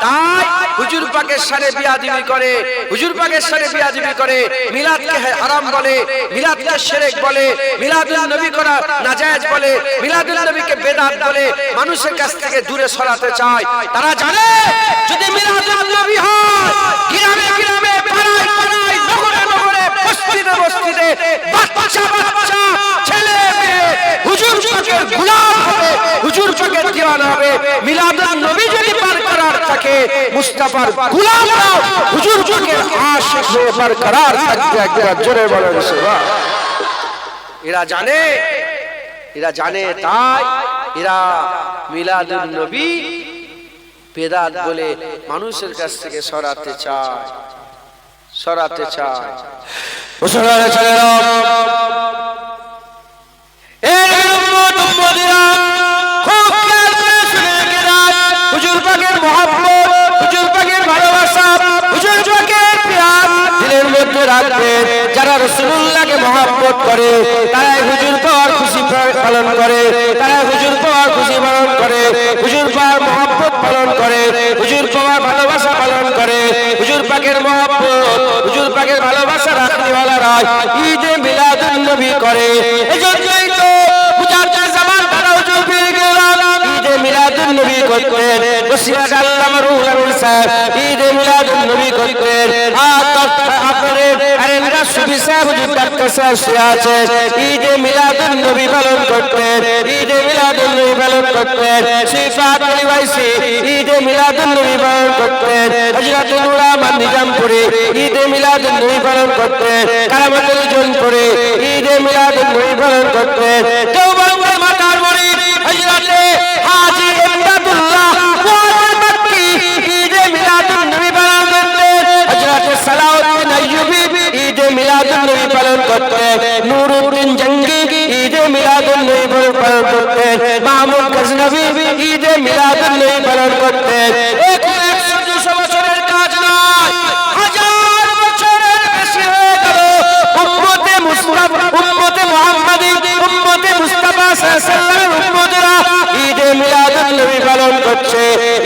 S1: তাই হুজুর পাকের সাথে বিয়াদবি করে, হুজুর পাকের সাথে বিয়াদবি করে, মিলাদকে হারাম বলে, মিলাদকে শিরক বলে, মিলাদুন নবী করা নাজায়েজ বলে, মিলাদুন নবীকে বেদাত বলে, মানুষের কাছ থেকে দূরে সরাতে চায়। তারা জানে যদি মিলাদুন নবী হয়, গ্রামে গ্রামে, পাড়ায় পাড়ায়, নগরে নগরে, বস্তিতে বস্তিতে, বাচ্চা বাচ্চা, ছেলে মেয়ে হুজুর পাকের গোলাম হবে, হুজুর পাকের দিওয়ানা হবে। মিলাদুন নবী যদি পার করার থাকে, মুস্তাফার গোলামরাও হুজুর পাকের আশিক হয়ে বরকরার থাকবে। একবার জোরে বলেন সুবহান। এরা জানে, এরা জানে, তাই এরা মিলাদুন নবী বেদাত বলে মানুষের কাছ থেকে সরাতে চায়, সরাতে চায়। মুসলমানের ছেলেরা, এই উম্মত উম্মতিরা খুব খেয়াল করে শুনে গেলাম, হুজুর পাকের মহব্বত, হুজুর পাকের ভালোবাসা, হুজুর পাকের প্রেম দিলের মধ্যে রাখবেন। যারা রাসূলুল্লাহকে মহব্বত করে তারাই হুজুর পাওয়ার খুশি পালন করে, তারা হুজুর পাওয়ার খুশি পালন করে, হুজুর পাওয়ার মহব্বত পালন করে, হুজুর পাওয়ার ভালোবাসা পালন করে। হুজুর পাকের মহব্বত, হুজুর পাকের ভালোবাসা রাখনেওয়ালারা ঈদে মিলাদুন নবী করে। এজন্যই তো মুজাদ্দিদ জামান তারা হুজুর পেয়ে গেল ঈদে মিলাদুন নবী করতেন। বসিরহাট আল্লামা রুহুল আমিন সাহেব ঈদে মিলাদুন নবী করতেন। আপনাদের আরেকটা সুফি সাহেব হুজুর ডাক্তার সাহেব শুয়ে আছে, ঈদে মিলাদুন নবী পালন করতেন, ঈদে মিলাদুন নবী পালন করতেন। সিফাত আলী ওয়াইসি ঈদে মিলাদুন নবী পালন করতেন। হযরত নূর আহমদ নিজামপুরে ঈদে মিলাদুন নবী পালন করতেন। কারামাতুল জোনপুরে ঈদে মিলাদুন নবী পালন করতেন। দেওবন্দের মাতার মুরিদ হযরত হাজী ইমদাদুল্লাহ মক্কি ঈদে মিলাদুন নবী পালন করতেন। হযরত সালাউদ্দিন আইয়ুবী ঈদে মিলাদুন নবী পালন করতেন। নুরউদ্দিন জঙ্গি ঈদে মিলাদুন নবী পালন করতেন। মাহমুদ গজনবী ঈদে মিলাদুন নবী পালন করতেন। 100 বছরের কাজ নয়, 1000 বছরের বেশি হয়ে গেল। উম্মতে মুস্তাফা, উম্মতে মুহাম্মাদী, উম্মতে মুস্তাফা সাল্লাল্লাহু আলাইহি ওয়াসাল্লামের উম্মতেরা ঈদে মিলাদুন নবী পালন করছে,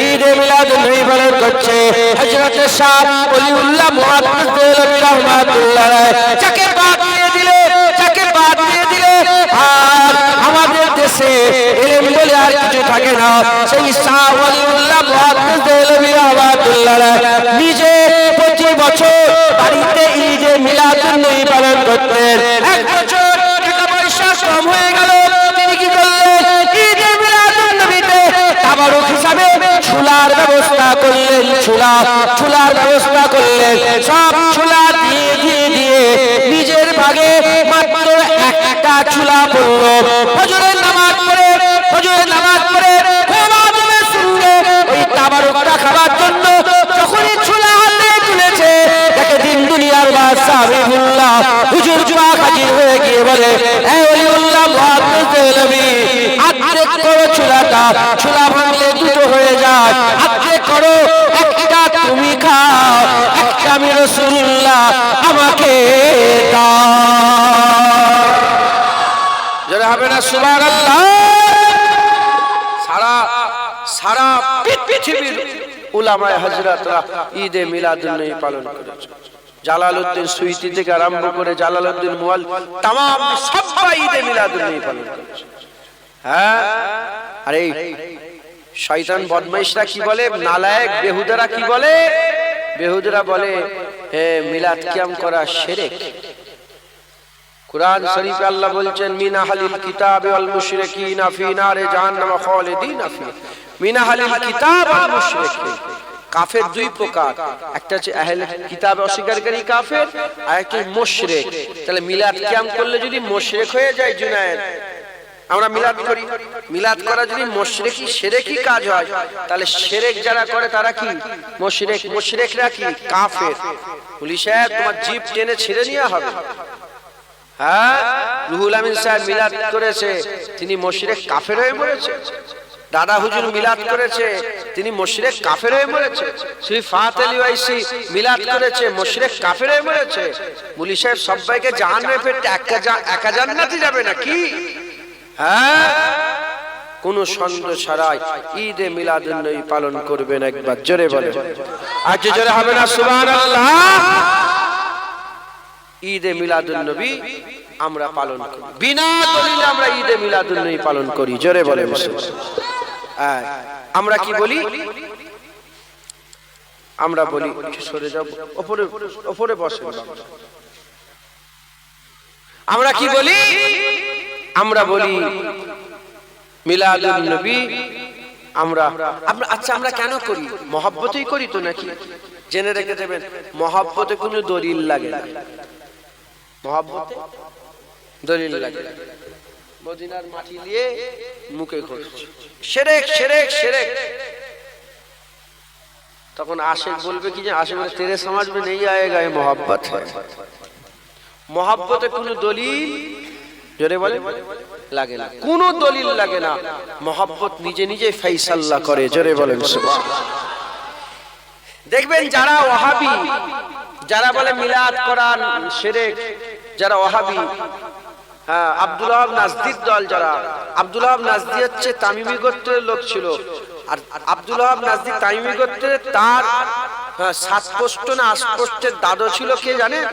S1: ঈদে মিলাদুন নবী পালন করছে। হযরত শাহ ওলিউল্লাহ মুহাম্মদ দেওবন্দি রাহমাতুল্লাহ আলাইহি যাকে বাদ দিয়ে দিলে, যাকে বাদ দিয়ে দিলে আর আমাদের দেশে ইলম বলে আর কিছু থাকে না। সেই শাহ ওলিউল্লাহ মুহাম্মদ দেওবন্দি রাহমাতুল্লাহ আলাইহি নিজে প্রতি বছর বাড়িতে ঈদে মিলাদুন নবী পালন করতেন। এক বছর টাকা পয়সা কম হয়ে গেল, তিনি কি করলেন? ঈদে মিলাদুন নবীতে তাবারুক হিসাবে ছোলার ব্যবস্থা করলেন, ছোলার ব্যবস্থা করলেন। সব ছোলা দিয়ে দিয়ে দিয়ে নিজের ভাগে মাত্র একটা ছোলা পড়ল। ফজরের নামাজ পড়ে, ফজরের নামাজ পড়ে খুব আদবের সঙ্গে ওই তাবারুকটা খাবার জন্য যখনই ছোলা হাতে তুলেছে, দেখে দিন দুনিয়ার বাদশা হাবিবুল্লাহ হুজুর পাক হাজির হয়ে গিয়ে বলে, হে ওলিউল্লাহ মুহাম্মদ দেওবন্দি, আর্ধেক করো ছোলাটা, ছোলা ভাঙলে দুটো হয়ে যায়, আর্ধেক করো, একটা তুমি খাও, একটা আমি রাসূলুল্লাহ আমাকে দাও। যারা হবে না সুবহানাল্লাহ। সারা সারা পৃথিবীর উলামায়ে হযরতরা ঈদে মিলাদুন নবী পালন করেছে। জালালউদ্দিন সুয়ুতি থেকে আরম্ভ করে জালালউদ্দিন মুয়াল तमाम সবাই ঈদে মিলাদুন নবী পালন করেছে। হ্যাঁ, আরে শয়তান বদমাইশরা কি বলে, নালায়েক বেহুদারা কি বলে? বেহুদারা বলে মিলাদ কিয়াম করা শিরক। কুরআন শরীফে আল্লাহ বলছেন, মিন আহলিল কিতাব ওয়াল মুশরিকিনা ফি নারে জাহান্নাম খালিদিনা ফি। মিন আহলিল কিতাব ওয়াল মুশরিকিন, কাফের দুই প্রকার, একটা হচ্ছে আহলে কিতাব অস্বীকারী কাফের, আর একটা মুশরিক। তাহলে মিলাদ কিয়াম করলে যদি মুশরিক হয়ে যায়, জুনায়েদ আমরা মিলাদ করি, মিলাদ করা যদি মুশরিকি শিরকি কাজ হয়, তাহলে শিরক যারা করে তারা কি মুশরিক, মুশরিকরা কি কাফের। বলি সাহেব তোমার জিভ টেনে ছিঁড়ে নেওয়া হবে। হ্যাঁ, রুহুল আমিন সাহেব মিলাদ করেছে, তিনি মুশরিক কাফের হয়ে পড়েছে। দাদা হুজুর মিলাদ করেছে, তিনি মুশরিক কাফের হয়ে মরেছে। শ্রী ফাত আলী ওয়াইসি মিলাদ করেছে, মুশরিক কাফের হয়ে মরেছে। মুলি সাহেব সবাইকে জাহান্নামে ফেলতে একা জান্নাতে যাবে নাকি? হ্যাঁ, কোন সন্দেহ ছাড়াই ঈদে মিলাদুন নবী পালন করবেন। একবার জোরে বলেন, আর জোরে হবে না সুবহানাল্লাহ? ঈদে মিলাদুন নবী আমরা পালন করি, বিনা দলিলে আমরা ঈদে মিলাদুন নবী পালন করি। জোরে বলেন। আমরা কি বলি? আমরা বলি, সরে যাও, উপরে উপরে বসে। আমরা কি বলি? আমরা বলি মিলাদুন নবী আমরা আচ্ছা আমরা কেন করি? মহব্বতেই করি তো নাকি? জেনে রেখে দেবেন, মহব্বতে কোনো দলিল লাগে না। মহব্বতে দলিল লাগে। মদিনার মাটি দিয়ে মুখে ঘষছে, শিরক শিরক শিরক। তখন আশিক বলবে কি, যে আশিক বলে তেরে সমাজ মে নেই আয়েগা ये मोहब्बत है। मोहब्बते কোনো দলিল, জোরে বলে, লাগে না, কোনো দলিল লাগে না। মোহব্বত নিজে নিজে ফয়সালা করে। জোরে বলেন সুবহানাল্লাহ। দেখবেন যারা ওয়াহাবি, যারা বলে মিলাদ কোরআন শিরক, যারা ওয়াহাবি, হ্যাঁ, আব্দুল ওয়াহাব নাজদির দল যারা, আব্দুল ওয়াহাব নাজদি হচ্ছে তামিমি গোত্রের লোক ছিল। আর আব্দুল ওয়াহাব নাজদি তামিমি গোত্রের, তার 7 পোস্ট না 8 পোস্টের দাদু ছিল কে জানেন?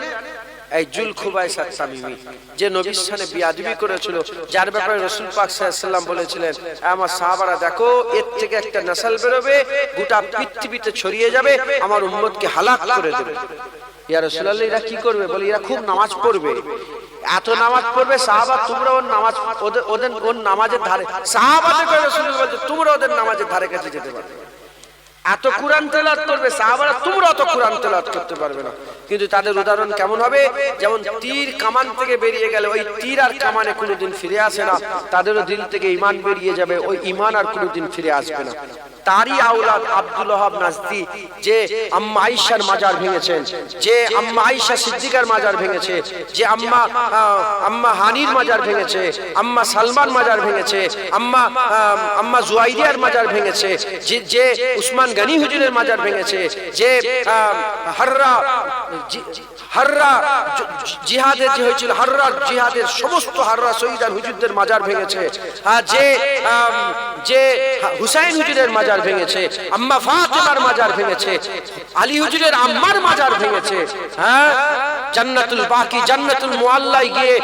S1: এই জুলখুবাইসা তামিমি, যে নবীর সাথে বিয়াদবি করেছিল, যার ব্যাপারে রাসূল পাক সাল্লাল্লাহু আলাইহি ওয়াসাল্লাম বলেছিলেন, আমার সাহাবারা দেখো এর থেকে একটা নসল বেরোবে, গোটা পৃথিবীতে ছড়িয়ে যাবে, আমার উম্মতকে হালাক করে দেবে। ইয়া রাসূলুল্লাহ, এরা কি করবে? বলে এরা খুব নামাজ পড়বে, এত নামাজ পড়বে। সাহাবা, তোমরা ওর নামাজ, ওদের নামাজের ধারে, সাহাবাদের করে রাসূলুল্লাহ বলতে, তোমরা ওদের নামাজের ধারে কাছে যেতে পারবে। এত কুরআন তেলাওয়াত করবে সাহাবারা, তোমরা অত কুরআন তেলাওয়াত করতে পারবে না। কিন্তু তাদের উদাহরণ কেমন হবে? যেমন তীর কামান থেকে বেরিয়ে গেলে ওই তীর আর কামানে কোনোদিন ফিরে আসে না, তাদেরও দিল থেকে ঈমান বেরিয়ে যাবে, ওই ঈমান আর কোনোদিন ফিরে আসবে না। তারই আওলাদ আব্দুল ওয়াহাব নাজদি, যে আম্মা আয়েশার মাজার ভেঙেছেন, যে আম্মা আয়েশা সিদ্দিকার মাজার ভেঙেছে, যে আম্মা হানির মাজার ভেঙেছে, আম্মা সালমান মাজার ভেঙেছে, আম্মা জুয়াইরিয়ার মাজার ভেঙেছে, যে উসমান গনি হুজুরের মাজার ভেঙেছে, যে হাররা জিহাদের যে হয়েছিল, হাররা জিহাদের সমস্ত হাররা শহীদান হুজুরদের মাজার ভেঙেছে, যে হুসাইন হুজুরের মাজার ভেঙেছে, আম্মা ফাতেমার মাজার ভেঙেছে, আলী হুজুরের আম্মার মাজার ভেঙেছে, হ্যাঁ, জান্নাতুল বাকি, জান্নাতুল মুআল্লায় গিয়ে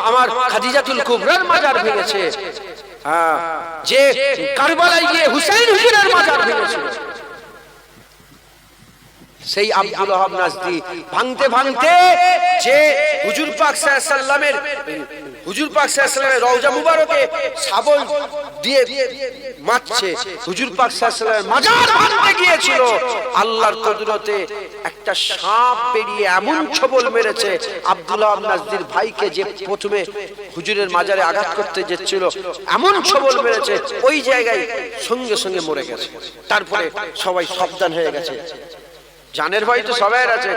S1: আমার খাদিজাতুল কুবরার মাজার ভেঙেছে, হ্যাঁ, যে কারবালায় গিয়ে হুসাইন হুজুরের মাজার ভেঙেছে। সেই আব্দুল ওয়াহাব নাজদি ভাঙতে ভাঙতে, যে হুজুর পাক সাল্লাল্লাহু আলাইহি ওয়াসাল্লামের রওজা মুবারকে শাবল দিয়ে মারছে, হুজুর পাক সাল্লাল্লাহু আলাইহি ওয়াসাল্লামের মাজার ভাঙতে গিয়েছিল, আল্লাহর কুদরতে একটা সাপ বেরিয়ে এমন ছবল মেরেছে আব্দুল ওয়াহাব নাজদির ভাইকে, যে প্রথমে হুজুরের মাজারে আঘাত করতে যাচ্ছিল, এমন ছবল মেরেছে ওই জায়গায় সঙ্গে সঙ্গে মরে গেছে। তারপরে সবাই সাবধান হয়ে গেছে, জানের ভয় তো সবাই আছে,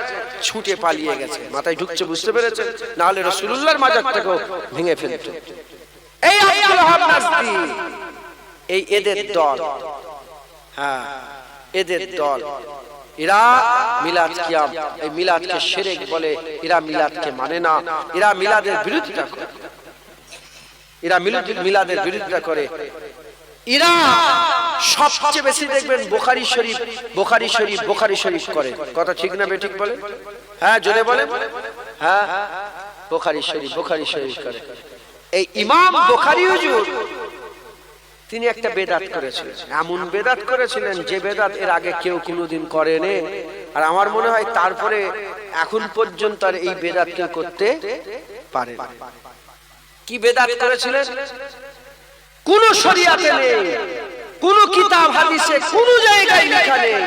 S1: ছুটে পালিয়ে গেছে, মাথায় ঢুকছে, বুঝতে পেরেছে, না হলে রাসূলুল্লাহর মাজার থেকেও ভেঙে ফেলতো। এই আব্দুল ওয়াহাব নাজদি, এই এদের দল, হ্যাঁ, এদের দল, এরা মিলাদ কিয়াম, এই মিলাদকে শিরক বলে, এরা মিলাদকে মানে না, এরা মিলাদের বিরোধিতা করে, এরা মিলাদের বিরোধিতা করে। এরা সবচেয়ে বেশি দেখবেন বুখারী শরীফ, বুখারী শরীফ, বুখারী শরীফ করে। কথা ঠিক না বেঠিক বলে? হ্যাঁ, জোরে বলে। হ্যাঁ, বুখারী শরীফ, বুখারী শরীফ করে। এই ইমাম বুখারী হুজুর, তিনি একটা বেদাত করেছিলেন, এমন বেদাত করেছিলেন যে বেদাত এর আগে কেউ কোনোদিন করেনি। আর আমার মনে হয় তারপরে এখন পর্যন্ত আর এই বেদাত কেউ করতে পারে না। কি বেদাত করেছিলেন? কোন শরিয়াতে নেই, কোন কিতাব হাদিসে কোন জায়গায় লেখা নেই।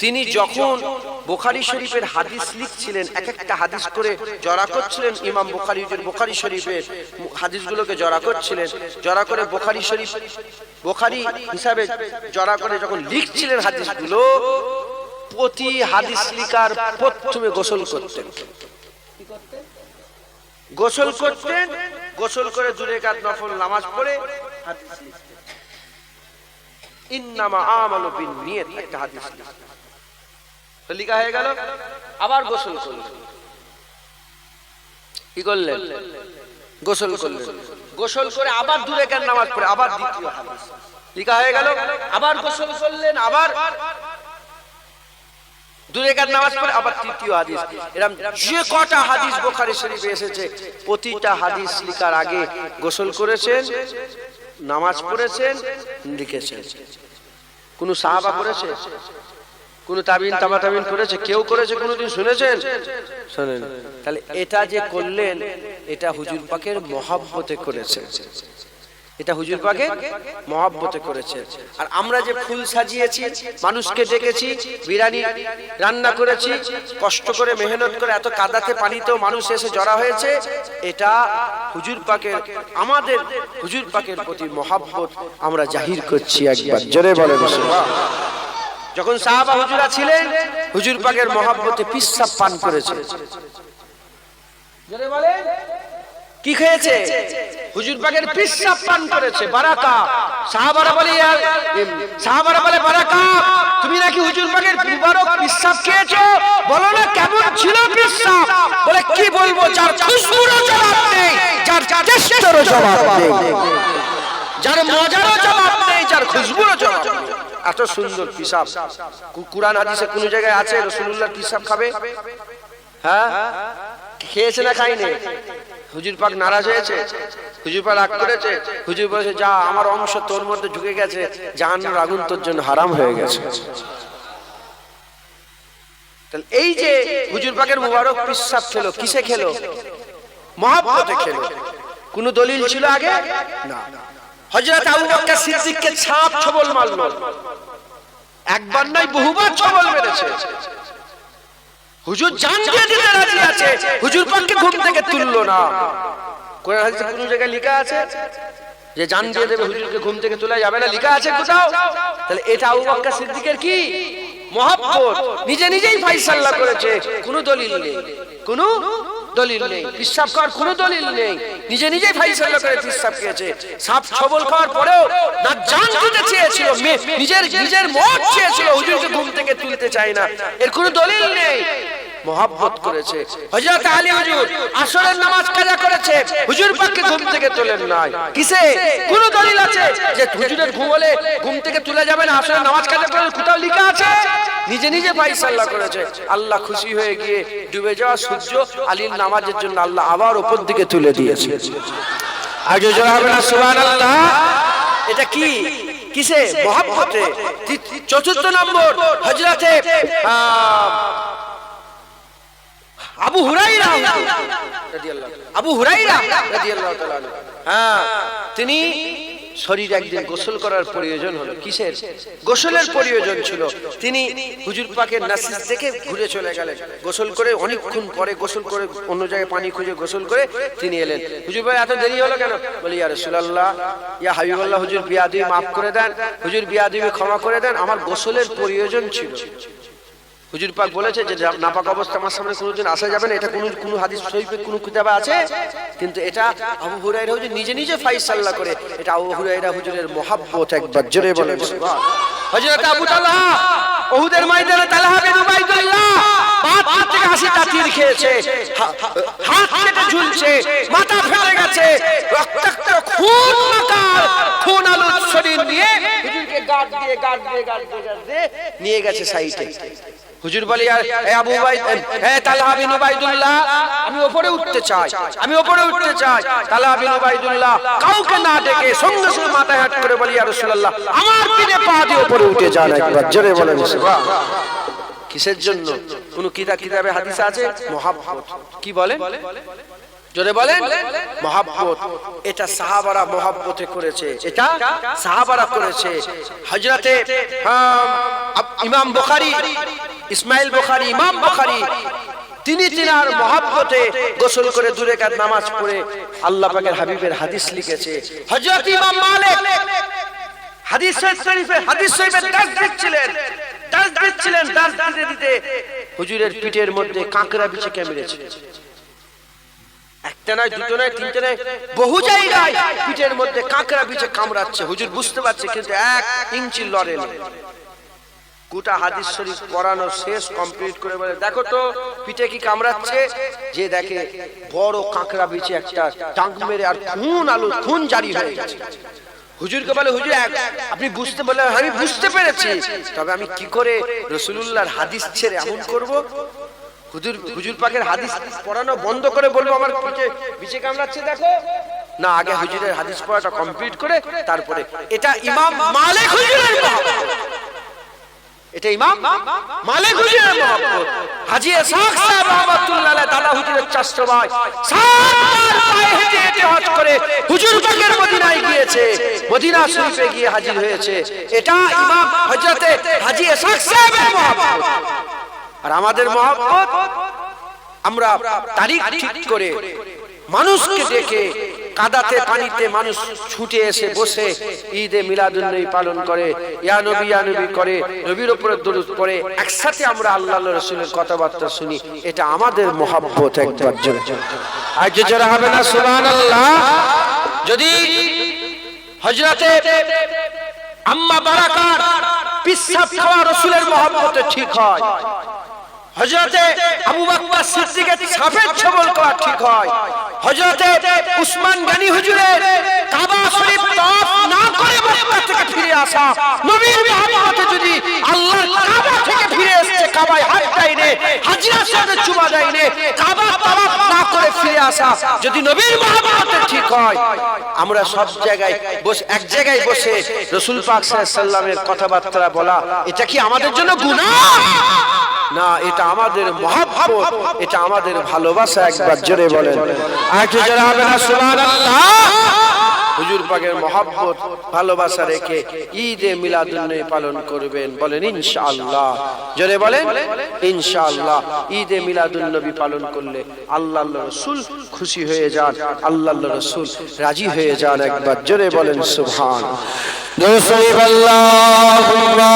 S1: তিনি যখন বুখারী শরীফের হাদিস লিখছিলেন, এক একটা হাদিস করে জড়া করছিলেন, ইমাম বুখারী হুজুর বুখারী শরীফের হাদিসগুলোকে জড়া করছিলেন, জড়া করে বুখারী শরীফ, বুখারী হিসাবে জড়া করে যখন লিখছিলেন হাদিসগুলো, প্রতি হাদিস লিখার প্রথমে গোসল করতেন। গোসল করতেন, গোসল করে 2 রাকাত নফল নামাজ পড়ে হাদিস লিখতেন। ইন্নামা আমালু বিন্নিয়াত, একটা হাদিস লেখা হয়ে গেল। আবার গোসল করলেন, কি করলেন? গোসল করলেন, গোসল করে আবার 2 রাকাত নামাজ পড়ে আবার দ্বিতীয় হাদিস লেখা হয়ে গেল। আবার গোসল করলেন, আবার 2 রাকাত নামাজ পড়ে আবার তৃতীয় হাদিস। এরকম যে কটা হাদিস বুখারী শরীফে এসেছে, প্রতিটা হাদিস লেখার আগে গোসল করেছেন, নামাজ পড়েছেন, লিখেছেন। কোন সাহাবা করেছে? কোন তাবিন তাবাতাবিন করেছে? কেউ করেছে কোনদিন শুনেছেন? শুনেন। তাহলে এটা যে করলেন, এটা হুজুর পাকের মহব্বতে করেছে, এটা হুজুর পাকের মহব্বতে করেছে। আর আমরা যে ফুল সাজিয়েছি, মানুষকে ডেকেছি, বিরিয়ানি রান্না করেছি, কষ্ট করে মেহনত করে এত কাদাতে পানিতেও মানুষ এসে জড়া হয়েছে, এটা হুজুর পাকের, আমাদের হুজুর পাকের প্রতি মহব্বত আমরা জাহির করছি। একবার জোরে বলেন সুবহানাল্লাহ। যখন সাহাবা হুজুরা ছিলেন, হুজুর পাকের মহব্বতে পিসাব পান করেছে। জোরে বলেন, কি খেয়েছে? হুজুর পাকের পিসাব পান করেছে, বারাকা। সাহাবারা বলে বারাকা, তুমি নাকি হুজুর পাকের মুবারক পিসাব খেয়েছো, বলো না কেমন ছিল পিসাব? বলে কি বলবো, যার খুশবুরও জবাব নেই, যার টেস্টেরও জবাব নেই, যার মজারও জবাব নেই, যার খুশবুরও জবাব নেই। এত সুন্দর পিসাব। কুরআন হাদিসে কোন জায়গায় আছে রাসূলুল্লাহ পিসাব খাবে? হ্যাঁ, খেয়েছে না খায়নি? হুজুর পাক নারাজ হয়েছে, হুজুর পাক রাগ করেছে, হুজুর বলেছে যা, আমার অংশ তোর মধ্যে ঢুকে গেছে, জাহান্নামের আগুন তোর জন্য হারাম হয়ে গেছে। তাহলে এই যে হুজুর পাকের মুবারক পিসাব খেলো, কিসে খেলো? মহব্বতে খেলো। কোন দলিল ছিল আগে? না। হযরত আবু বকর সিদ্দিককে ছাপ ছবল মারলো, একবার নয় বহুবার ছবল মেরেছে। হুজুর জান দিয়ে দিতে রাজি আছে, হুজুর পাককে ঘুম থেকে তুললো না। কোরআন হাদিসে কোন জায়গায় লেখা আছে যে জান দিয়ে দেবে, হুজুরকে ঘুম থেকে তোলা যাবে না? লেখা আছে কোথাও? তাহলে এটা আবু বকর সিদ্দিকের কি মহব্বত, নিজে নিজেই ফয়সালা করেছে, কোনো দলিল নেই, কোনো দলিল নেই। পিসাব খাওয়ার কোনো দলিল নেই, নিজে নিজেই ফয়সালা করে পিসাব খেয়েছে। সাপ ছবল খাওয়ার পরেও না জান দিতে চেয়েছিল, নিজের মত চেয়েছিল, হুজুরকে ঘুম থেকে তুলতে চায় না, এর কোনো দলিল নেই। মহব্বত করেছে। হযরত আলী হুজুর আসরের নামাজ কাজা করেছে, হুজুর পাককে ঘুম থেকে তোলেন নাই। কিসে? কোন দলিল আছে যে হুজুরের ঘুম হলে ঘুম থেকে তুলে যাবে না, আসরের নামাজ কাজা করে? কোথাও লেখা আছে? নিজে নিজে ফয়সালা করেছে। আল্লাহ খুশি হয়ে গিয়ে ডুবে যাওয়া সূর্য আলীর নামাজের জন্য আল্লাহ আবার উপর দিকে তুলে দিয়েছে। আগে জোরে হবে না সুবহানাল্লাহ? এটা কি? কিসে? মহব্বতে। ৪র্থ নম্বর, হযরতে আবু হুরায়রা রাদিয়াল্লাহু তাআলা আনহু, হ্যাঁ, তিনি শরীর একদিন গোসল করার প্রয়োজন হলো। কিসের? গোসলের প্রয়োজন ছিল। তিনি হুজুর পাকের নাসিস দেখে ঘুরে চলে গেলেন। গোসল করে অনেকক্ষণ পরে, গোসল করে অন্য জায়গায় পানি খুঁজে গোসল করে তিনি এলেন। হুজুর ভাই এত দেরি হলো কেন? বলি ইয়া রাসূলুল্লাহ, ইয়া হাবিবাল্লাহ, হুজুর বিয়াদবি মাফ করে দেন, হুজুর বিয়াদবি ক্ষমা করে দেন, আমার গোসলের প্রয়োজন ছিল। হুজুর পাক বলেছে যে নাপাক অবস্থা আমার সামনে কোনোদিন আসা যাবে না, এটা কোন হাদিস শরীফে কোন কিতাবে আছে? কিন্তু এটা আবু হুরায়রা হুজুর নিজে নিজে ফয়সালা করে, এটা আবু হুরায়রা হুজুরের মহব্বত। একবার জোরে বলেন সুবহানাল্লাহ। হযরত আবু তালহা উহুদের ময়দানে তালহা বিন উবাইদুল্লাহ বাত থেকে 80টা তীর খেয়েছে, হাত কেটে ঝুলছে, মাথা ফেটে গেছে, রক্তাক্ত খুন মাকার খুন আলুর শরীর নিয়ে হুজুরকে গার্ড দিয়ে নিয়ে গেছে সাইডে। হুজুর বলে আবু উবাইদ, তালহা বিন উবাইদুল্লাহ, আমি উপরে উঠতে চাই, আমি উপরে উঠতে চাই। তালহা বিন উবাইদুল্লাহ কাউকে না ডেকে সঙ্গে সঙ্গে মাথায় হাত করে বলি ইয়া রাসূলুল্লাহ, আমার পিঠে পা দিয়ে উপরে উঠে যান। একবার জোরে বলেন সুবহানাল্লাহ। কিসের জন্য? কোন কিতাবে হাদিস আছে? মহব্বত। কি বলেন? জোরে বলেন, মহব্বত। এটা সাহাবারা মহব্বতে করেছে, এটা সাহাবারা করেছে। হযরতে ইমাম বুখারী, ইসমাইল বুখারী, ইমাম বুখারী, তিনি তিনার মহব্বতে গোসল করে 2 রাকাত নামাজ পড়ে আল্লাহ পাকের হাবিবের হাদিস লিখেছে। হযরত ইমাম মালিক হাদিস শরীফে দাস দিচ্ছিলেন, দাস দিতে হুজুরের পিঠের মধ্যে কাঁকড়া বিছে মেরেছে। একটা নয়, দুটো নয়, তিনটে নয়, বহু জায়গায় পিঠের মধ্যে কাঁকড়া বিছে কামড়াচ্ছে, হুজুর বুঝতে পারছে কিন্তু 1 ইঞ্চি লড়ে না। গোটা হাদিস শরীফ পড়ানো শেষ, কমপ্লিট করে বলে দেখো তো পিঠে কি কামড়াচ্ছে, যে দেখে বড় কাঁকড়া বিছে একটা টাং মেরে আর খুন জারি হয়ে গেছে। হুজুরকে বলে হুজুর আপনি বুঝতে বললেন, আমি বুঝতে পেরেছি, তবে আমি কি করে রাসূলুল্লাহর হাদিস ছেড়ে এমন করব? হুজুর পাকের হাদিস পড়ানো বন্ধ করে বলবো আমার পিঠে বিছে কামড়াচ্ছে দেখো না, আগে হুজুরের হাদিস পড়াটা কমপ্লিট করে তারপরে। এটা ইমাম মালিক হুজুরের মহব্বত, এটা ইমাম মালিক হুজুরের মহব্বত। হাজী ইসহাক সাহেব রাহমাতুল্লাহ আলাইহি দাদা হুজুরের চাচা ভাই 7 পায়ে হেঁটে হেঁটে হজ করে হুজুর পাকের মদিনায় গিয়েছে, মদিনা শরীফে গিয়ে হাজির হয়েছে। এটা ইমাম হযরতে হাজী ইসহাক সাহেবের মহব্বত। আর আমাদের মহব্বত আমরা তারিখ ঠিক করে মানুষকে ডেকে কাদাতে পানিতে মানুষ ছুটে এসে বসে ঈদে মিলাদুন্নবী পালন করে, ইয়া নবী করে, নবীর উপরে দরুদ পড়ে, একসাথে আমরা আল্লাহর রাসূলের কথাবার্তা শুনি। এটা আমাদের মহব্বত। একবার জোরে আর যে যারা হবে না সুবহানাল্লাহ। যদি হযরতে আম্মা বারাকার পিসাব খাওয়া রাসূলের মহব্বতে ঠিক হয়, হযরতে আবু বকর সিদ্দিকের সাফেদ ছবল করা ঠিক হয়, হযরতে উসমান গনি হুজুরের কাবা শরীফ তওয়াফ না করে মক্কা থেকে ফিরে আসা, নবীর মহব্বতে যদি আল্লাহর কাবা থেকে ফিরে এসে কাবায় হাত দেয়নি, হাজরা সাথে চুমা দেয়নি, কাবা তওয়াফ না করে ফিরে আসা যদি নবীর মহব্বতে ঠিক হয়, আমরা সব জায়গায় বসে এক জায়গায় বসে রাসূল পাক সাল্লাল্লাহু আলাইহি সাল্লামের কথাবার্তা বলা, এটা কি আমাদের জন্য গুনাহ? না, এটা আমাদের মহব্বত, এটা আমাদের ভালোবাসা। একবার জোরে বলেন আর কি জোরে হবে না সুবহানাল্লাহ। হুজুর পাকের মহব্বত ভালোবাসা রেখে ঈদে মিলাদুন্নবী পালন করবেন, বলেন ইনশাআল্লাহ। জোরে বলেন ইনশাআল্লাহ। ঈদে মিলাদুন্নবী পালন করলে আল্লাহর রাসূল খুশি হয়ে যান, আল্লাহর রাসূল রাজি হয়ে যান। একবার জোরে বলেন সুবহান। দরুদ শরীফ আল্লাহুম্মা